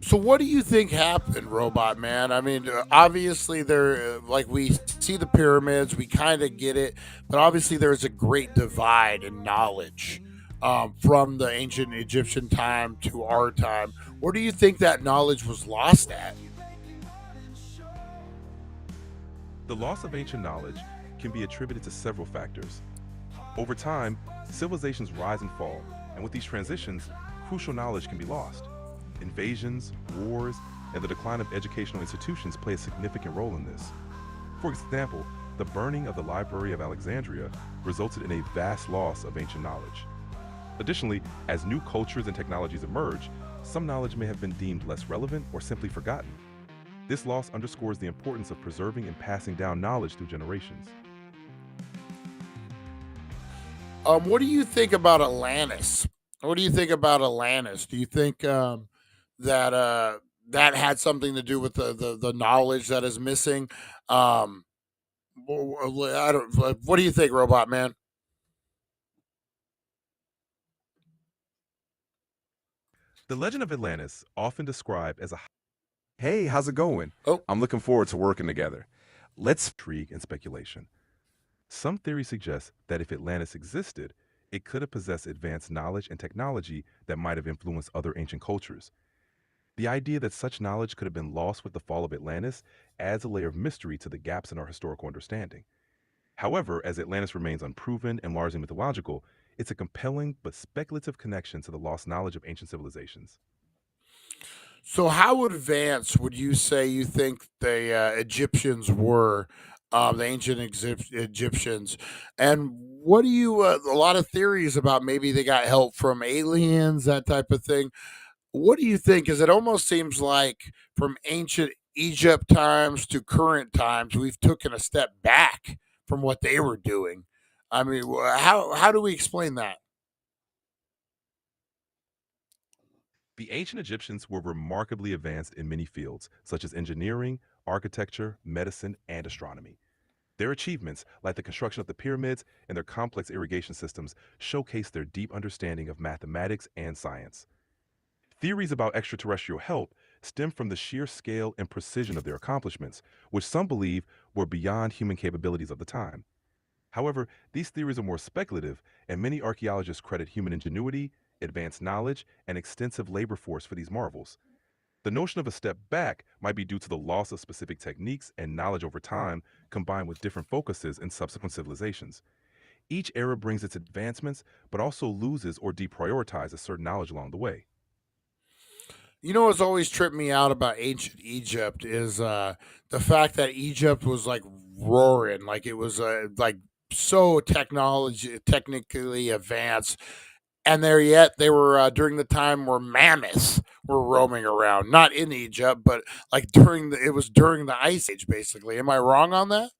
So, what do you think happened, Robot Man? I mean, obviously, there, like, we see the pyramids, we kind of get it, but obviously, there's a great divide in knowledge from the ancient Egyptian time to our time. Where do you think that knowledge was lost at? The loss of ancient knowledge can be attributed to several factors. Over time, civilizations rise and fall, and with these transitions, crucial knowledge can be lost. Invasions, wars, and the decline of educational institutions play a significant role in this. For example, the burning of the Library of Alexandria resulted in a vast loss of ancient knowledge. Additionally, as new cultures and technologies emerge, some knowledge may have been deemed less relevant or simply forgotten. This loss underscores the importance of preserving and passing down knowledge through generations. What do you think about Atlantis? What do you think about Atlantis? Do you think that that had something to do with the knowledge that is missing? Um, I don't. What do you think, Robot Man? The legend of Atlantis, often described as a "Hey, how's it going? Oh, I'm looking forward to working together." Let's intrigue and speculation. Some theories suggest that if Atlantis existed, it could have possessed advanced knowledge and technology that might have influenced other ancient cultures. The idea that such knowledge could have been lost with the fall of Atlantis adds a layer of mystery to the gaps in our historical understanding. However, as Atlantis remains unproven and largely mythological, it's a compelling but speculative connection to the lost knowledge of ancient civilizations. so how advanced would you say you think the Egyptians were, the ancient Egyptians? And what do you? A lot of theories about maybe they got help from aliens, that type of thing. What do you think? Because it almost seems like from ancient Egypt times to current times, we've taken a step back from what they were doing. I mean, how do we explain that? The ancient Egyptians were remarkably advanced in many fields, such as engineering, architecture, medicine, and astronomy. Their achievements, like the construction of the pyramids and their complex irrigation systems, showcase their deep understanding of mathematics and science. Theories about extraterrestrial help stem from the sheer scale and precision of their accomplishments, which some believe were beyond human capabilities of the time. However, these theories are more speculative, and many archaeologists credit human ingenuity, advanced knowledge, and extensive labor force for these marvels. The notion of a step back might be due to the loss of specific techniques and knowledge over time, combined with different focuses in subsequent civilizations. Each era brings its advancements, but also loses or deprioritizes certain knowledge along the way. You know what's always tripped me out about ancient Egypt is the fact that Egypt was like roaring, like it was like so technically advanced, and there yet they were during the time where mammoths were roaming around, not in Egypt, but like it was during the Ice Age, basically. Am I wrong on that?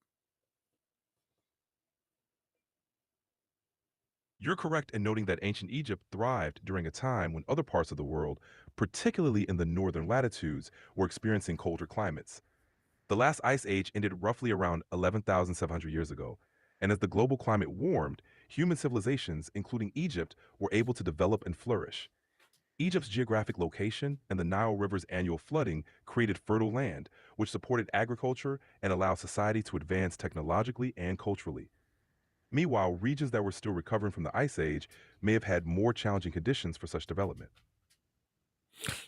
You're correct in noting that ancient Egypt thrived during a time when other parts of the world, particularly in the northern latitudes, were experiencing colder climates. The last ice age ended roughly around 11,700 years ago, and as the global climate warmed, human civilizations, including Egypt, were able to develop and flourish. Egypt's geographic location and the Nile River's annual flooding created fertile land, which supported agriculture and allowed society to advance technologically and culturally. Meanwhile, regions that were still recovering from the Ice Age may have had more challenging conditions for such development.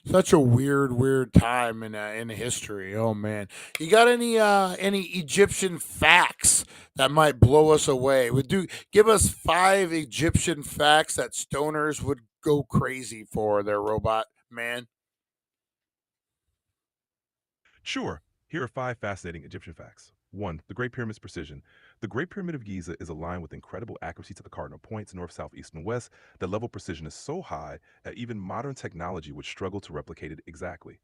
Such a weird time in history. Oh man, you got any Egyptian facts that might blow us away? Would do give us five Egyptian facts that stoners would go crazy for their robot man. Sure, here are five fascinating Egyptian facts. 1. The Great Pyramid's precision. The Great Pyramid of Giza is aligned with incredible accuracy to the cardinal points north, south, east, and west. The level of precision is so high that even modern technology would struggle to replicate it exactly.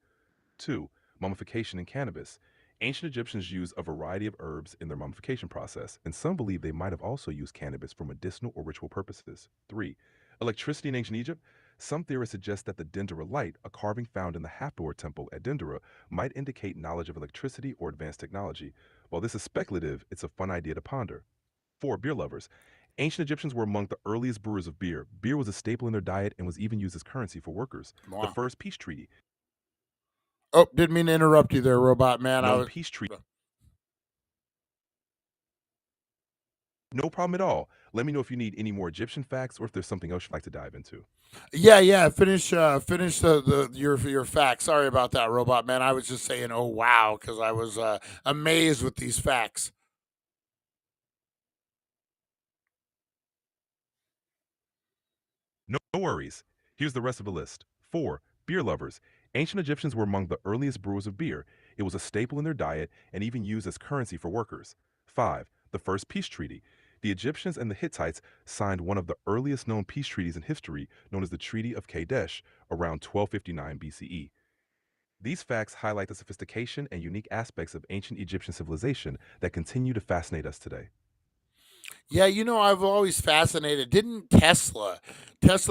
2. Mummification and cannabis. Ancient Egyptians used a variety of herbs in their mummification process, and some believe they might have also used cannabis for medicinal or ritual purposes. 3. Electricity in ancient Egypt. Some theorists suggest that the Dendera light, a carving found in the Hathor temple at Dendera, might indicate knowledge of electricity or advanced technology. While this is speculative, it's a fun idea to ponder. 4. Beer lovers. Ancient Egyptians were among the earliest brewers of beer. Beer was a staple in their diet and was even used as currency for workers. The Wow. first peace treaty. Oh, didn't mean to interrupt you there, robot man. I Known was. peace treaty. No problem at all. Let me know if you need any more Egyptian facts or if there's something else you'd like to dive into. Yeah. Finish the your facts. Sorry about that, robot man. I was just saying, oh wow, because I was amazed with these facts. No worries. Here's the rest of the list. 4. Beer lovers. Ancient Egyptians were among the earliest brewers of beer. It was a staple in their diet and even used as currency for workers. 5. The first peace treaty. The Egyptians and the Hittites signed one of the earliest known peace treaties in history, known as the Treaty of Kadesh, around 1259 BCE. These facts highlight the sophistication and unique aspects of ancient Egyptian civilization that continue to fascinate us today. Yeah, I've always fascinated. Didn't Tesla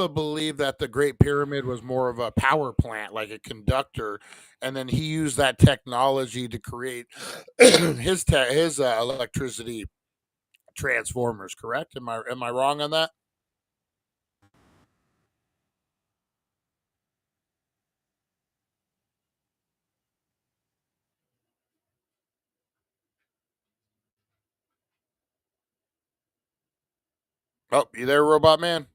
believe that the Great Pyramid was more of a power plant, like a conductor, and then he used that technology to create his electricity transformers? Correct? Am I wrong on that? Oh, you there, Robot Man?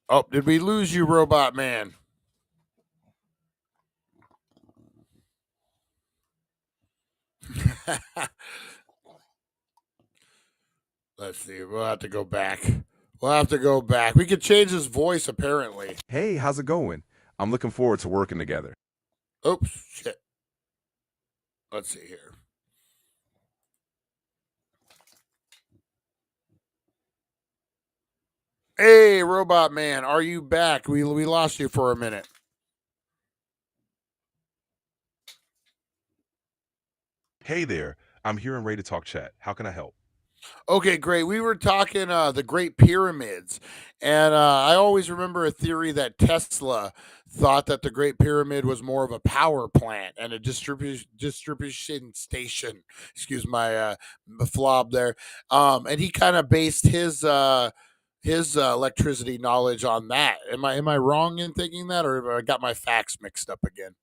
Oh, did we lose you, Robot Man? Let's see. We'll have to go back. We'll have to go back. We could change his voice, apparently. Hey, how's it going? I'm looking forward to working together. Oops, shit. Let's see here. Hey, Robot Man, are you back? We lost you for a minute. Hey there, I'm here and ready to talk chat. How can I help? Okay, great. We were talking the Great Pyramids, and I always remember a theory that Tesla thought that the Great Pyramid was more of a power plant and a distribution station. Excuse my flob there. And he kind of based his electricity knowledge on that. Am I wrong in thinking that, or have I got my facts mixed up again?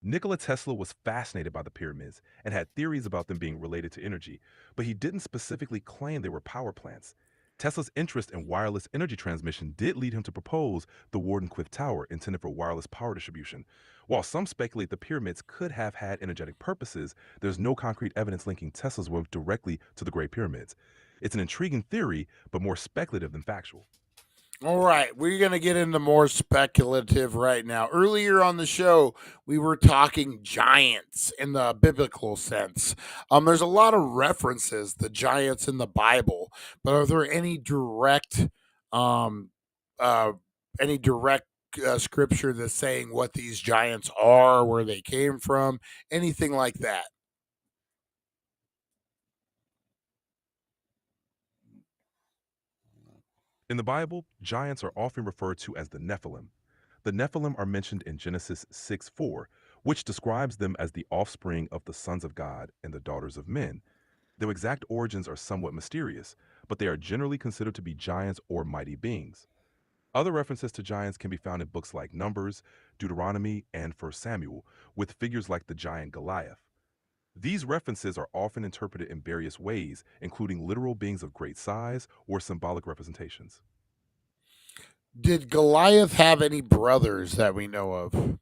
Nikola Tesla was fascinated by the pyramids and had theories about them being related to energy, but he didn't specifically claim they were power plants. Tesla's interest in wireless energy transmission did lead him to propose the Wardenclyffe Tower intended for wireless power distribution. While some speculate the pyramids could have had energetic purposes, there's no concrete evidence linking Tesla's work directly to the Great Pyramids. It's an intriguing theory, but more speculative than factual. All right, we're going to get into more speculative right now. Earlier on the show, we were talking giants in the biblical sense. There's a lot of references the giants in the Bible, but are there um, uh, any direct scripture that's saying what these giants are, where they came from, anything like that? In the Bible, giants are often referred to as the Nephilim. The Nephilim are mentioned in Genesis 6:4, which describes them as the offspring of the sons of God and the daughters of men. Their exact origins are somewhat mysterious, but they are generally considered to be giants or mighty beings. Other references to giants can be found in books like Numbers, Deuteronomy, and 1 Samuel, with figures like the giant Goliath. These references are often interpreted in various ways, including literal beings of great size or symbolic representations. Did Goliath have any brothers that we know of?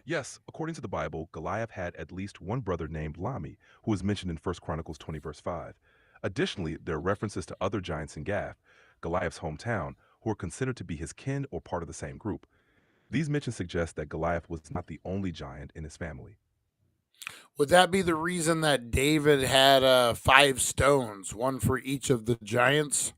Yes, according to the Bible, Goliath had at least one brother named Lami, who is mentioned in 1 Chronicles 20, verse 5. Additionally, there are references to other giants in Gath, Goliath's hometown, who are considered to be his kin or part of the same group. These mentions suggest that Goliath was not the only giant in his family. Would that be the reason that David had 5 stones, one for each of the giants?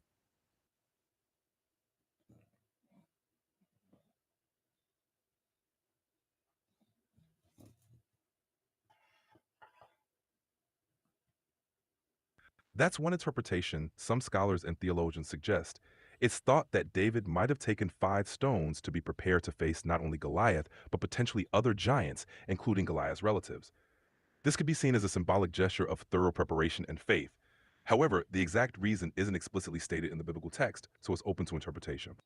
That's one interpretation some scholars and theologians suggest. It's thought that David might have taken 5 stones to be prepared to face not only Goliath, but potentially other giants, including Goliath's relatives. This could be seen as a symbolic gesture of thorough preparation and faith. However, the exact reason isn't explicitly stated in the biblical text, so it's open to interpretation.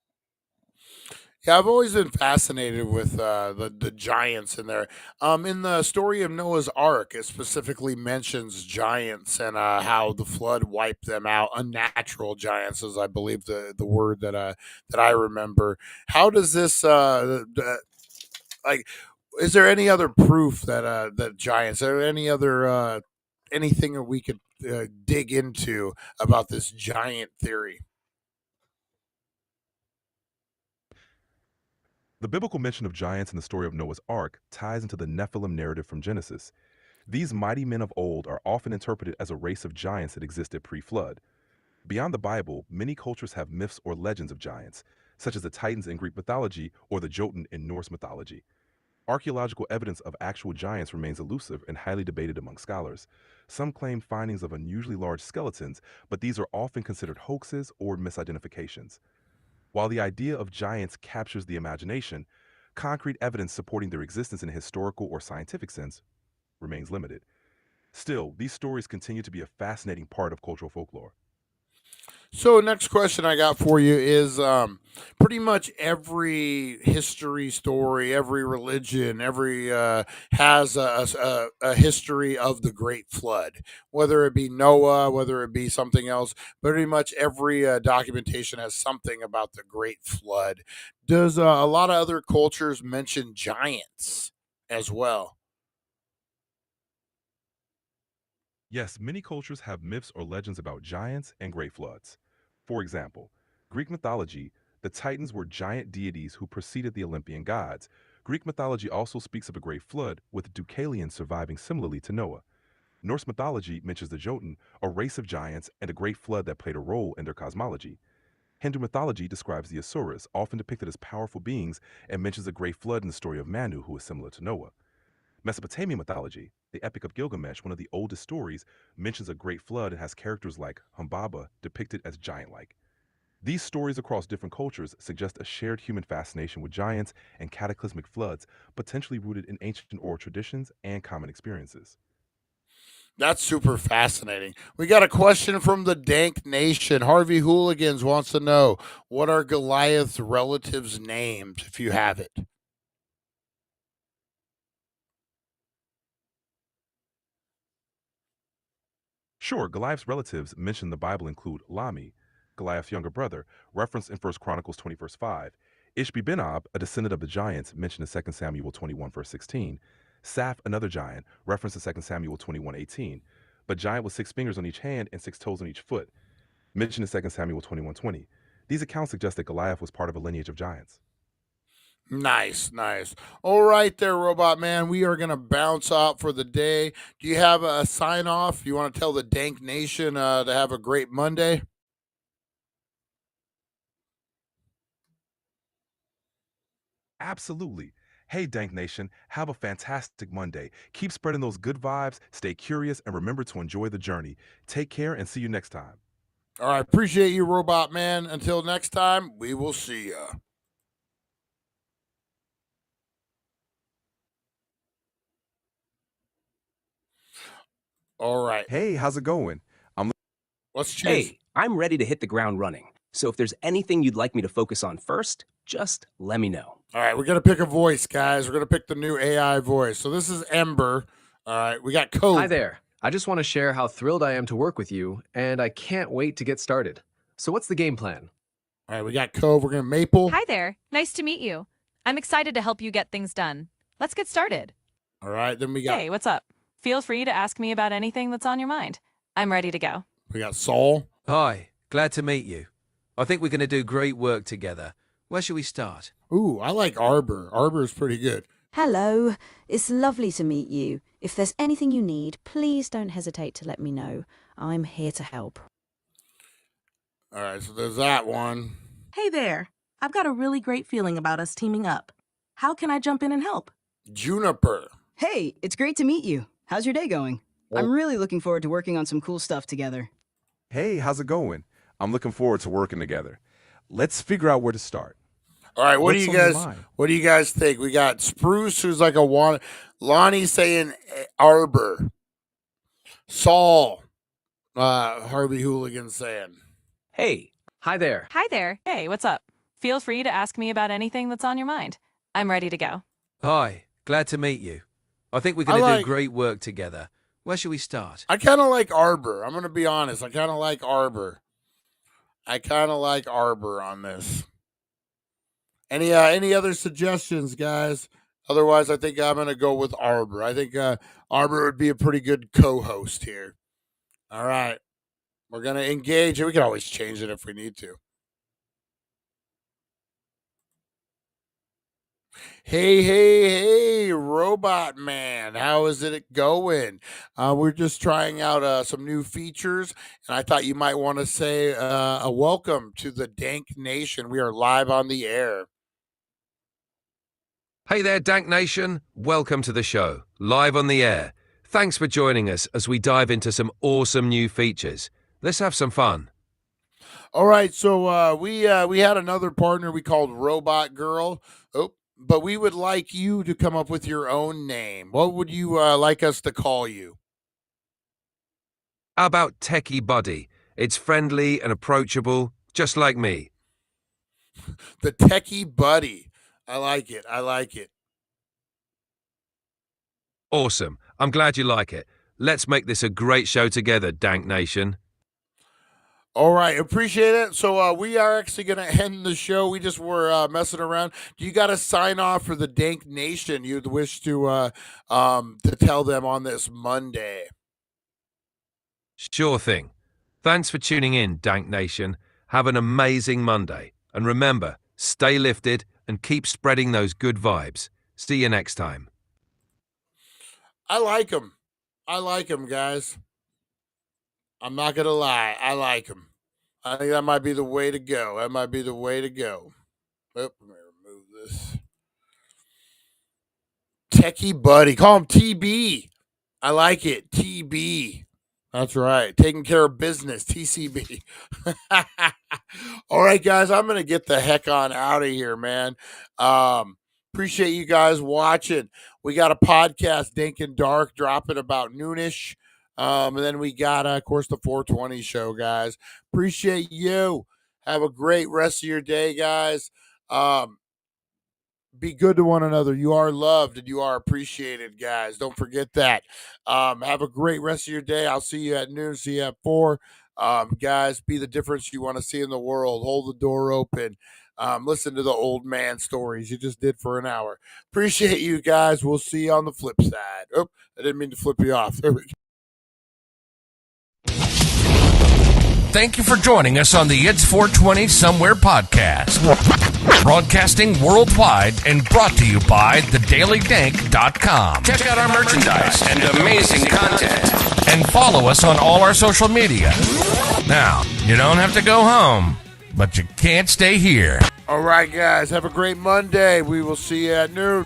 Yeah, I've always been fascinated with the giants in there. In the story of Noah's Ark, it specifically mentions giants and how the flood wiped them out. Unnatural giants, is I believe the word that I remember. How does this like? Is there any other proof that giants? Are there any other anything that we could dig into about this giant theory? The biblical mention of giants in the story of Noah's Ark ties into the Nephilim narrative from Genesis. These mighty men of old are often interpreted as a race of giants that existed pre-flood. Beyond the Bible, many cultures have myths or legends of giants, such as the Titans in Greek mythology or the Jotun in Norse mythology. Archaeological evidence of actual giants remains elusive and highly debated among scholars. Some claim findings of unusually large skeletons, but these are often considered hoaxes or misidentifications. While the idea of giants captures the imagination, concrete evidence supporting their existence in a historical or scientific sense remains limited. Still, these stories continue to be a fascinating part of cultural folklore. So, next question I got for you is pretty much every history story, every religion, every has a history of the Great Flood, whether it be Noah, whether it be something else. Pretty much every documentation has something about the Great Flood. Does a lot of other cultures mention giants as well? Yes, many cultures have myths or legends about giants and great floods. For example, Greek mythology, the Titans were giant deities who preceded the Olympian gods. Greek mythology also speaks of a great flood, with Deucalion surviving similarly to Noah. Norse mythology mentions the Jotun, a race of giants, and a great flood that played a role in their cosmology. Hindu mythology describes the Asuras, often depicted as powerful beings, and mentions a great flood in the story of Manu, who is similar to Noah. Mesopotamian mythology, the Epic of Gilgamesh, one of the oldest stories, mentions a great flood and has characters like Humbaba depicted as giant like. These stories across different cultures suggest a shared human fascination with giants and cataclysmic floods, potentially rooted in ancient oral traditions and common experiences. That's super fascinating. We got a question from the Dank Nation. Harvey Hooligans wants to know, what are Goliath's relatives' names, if you have it? Sure, Goliath's relatives mentioned in the Bible include Lami, Goliath's younger brother, referenced in 1 Chronicles 20, verse 5. Ishbi-Benob, a descendant of the giants, mentioned in 2 Samuel 21, verse 16. Saph, another giant, referenced in 2 Samuel 21:18. But giant with 6 fingers on each hand and 6 toes on each foot, mentioned in 2 Samuel 21:20. These accounts suggest that Goliath was part of a lineage of giants. Nice, nice. All right, there, Robot Man. We are going to bounce out for the day. Do you have a sign off? You want to tell the Dank Nation to have a great Monday? Absolutely. Hey, Dank Nation, have a fantastic Monday. Keep spreading those good vibes, stay curious, and remember to enjoy the journey. Take care and see you next time. All right, appreciate you, Robot Man. Until next time, we will see ya. All right, Hey, how's it going? I'm let's change. Hey, I'm ready to hit the ground running. So if there's anything you'd like me to focus on first, just let me know. All right, we're going to pick a voice, guys. We're going to pick the new AI voice. So this is Ember. All right, we got Cove. Hi there. I just want to share how thrilled I am to work with you, and I can't wait to get started. So, what's the game plan? All right, we got Cove. We're going to Maple. Hi there. Nice to meet you. I'm excited to help you get things done. Let's get started. All right, then we got Hey, what's up? Feel free to ask me about anything that's on your mind. I'm ready to go. Saul. Hi, glad to meet you. I think we're going to do great work together. Where should we start? Ooh, I like Arbor. Arbor is pretty good. Hello, it's lovely to meet you. If there's anything you need, please don't hesitate to let me know. I'm here to help. All right, so there's that one. Hey there. I've got a really great feeling about us teaming up. How can I jump in and help? Juniper. Hey, it's great to meet you. How's your day going? I'm really looking forward to working on some cool stuff together. Hey, how's it going? I'm looking forward to working together. Let's figure out where to start. All right, what do What's you on your guys? mind? What do you guys think? We got Spruce, who's like a one. Lonnie saying Arbor. Saul. Harvey Hooligan saying. Hey. Hi there. Hi there. Hey, what's up? Feel free to ask me about anything that's on your mind. I'm ready to go. Hi, glad to meet you. I think we're going to do great work together. Where should we start? I kind of like Arbor. I'm going to be honest. I kind of like Arbor. I kind of like Arbor on this. Any other suggestions, guys? Otherwise, I think I'm going to go with Arbor. I think Arbor would be a pretty good co-host here. All right. We're going to engage. We can always change it if we need to. Hey, Robot Man, how is it going? We're just trying out some new features, and I thought you might want to say a welcome to the Dank Nation. We are live on the air. Hey there, Dank Nation. Welcome to the show, live on the air. Thanks for joining us as we dive into some awesome new features. Let's have some fun. All right, so we had another partner we called Robot Girl. Oh, but we would like you to come up with your own name. What would you like us to call you? How about Techie Buddy? It's friendly and approachable, just like me. The Techie Buddy. I like it. I like it. Awesome. I'm glad you like it. Let's make this a great show together, Dank Nation. All right, appreciate it. So we are actually going to end the show. We just were messing around. Do you got to sign off for the Dank Nation you'd wish to tell them on this Monday? Sure thing. Thanks for tuning in, Dank Nation. Have an amazing Monday. And remember, stay lifted and keep spreading those good vibes. See you next time. I like them. I like them, guys. I'm not going to lie. I like them. I think that might be the way to go. That might be the way to go. Oh, let me remove this. Techie Buddy. Call him TB. I like it. TB. That's right. Taking care of business. TCB. All right, guys. I'm going to get the heck on out of here, man. Appreciate you guys watching. We got a podcast, Dank and Dark, dropping about noonish. And then we got, of course, the 420 show, guys. Appreciate you. Have a great rest of your day, guys. Be good to one another. You are loved and you are appreciated, guys. Don't forget that. Have a great rest of your day. I'll see you at noon. See you at 4. Guys, be the difference you want to see in the world. Hold the door open. Listen to the old man stories you just did for an hour. Appreciate you guys. We'll see you on the flip side. Oh, I didn't mean to flip you off. There we go. Thank you for joining us on the It's 420 Somewhere podcast. Broadcasting worldwide and brought to you by thedailydank.com. Check out our merchandise and amazing content. And follow us on all our social media. Now, you don't have to go home, but you can't stay here. All right, guys. Have a great Monday. We will see you at noon.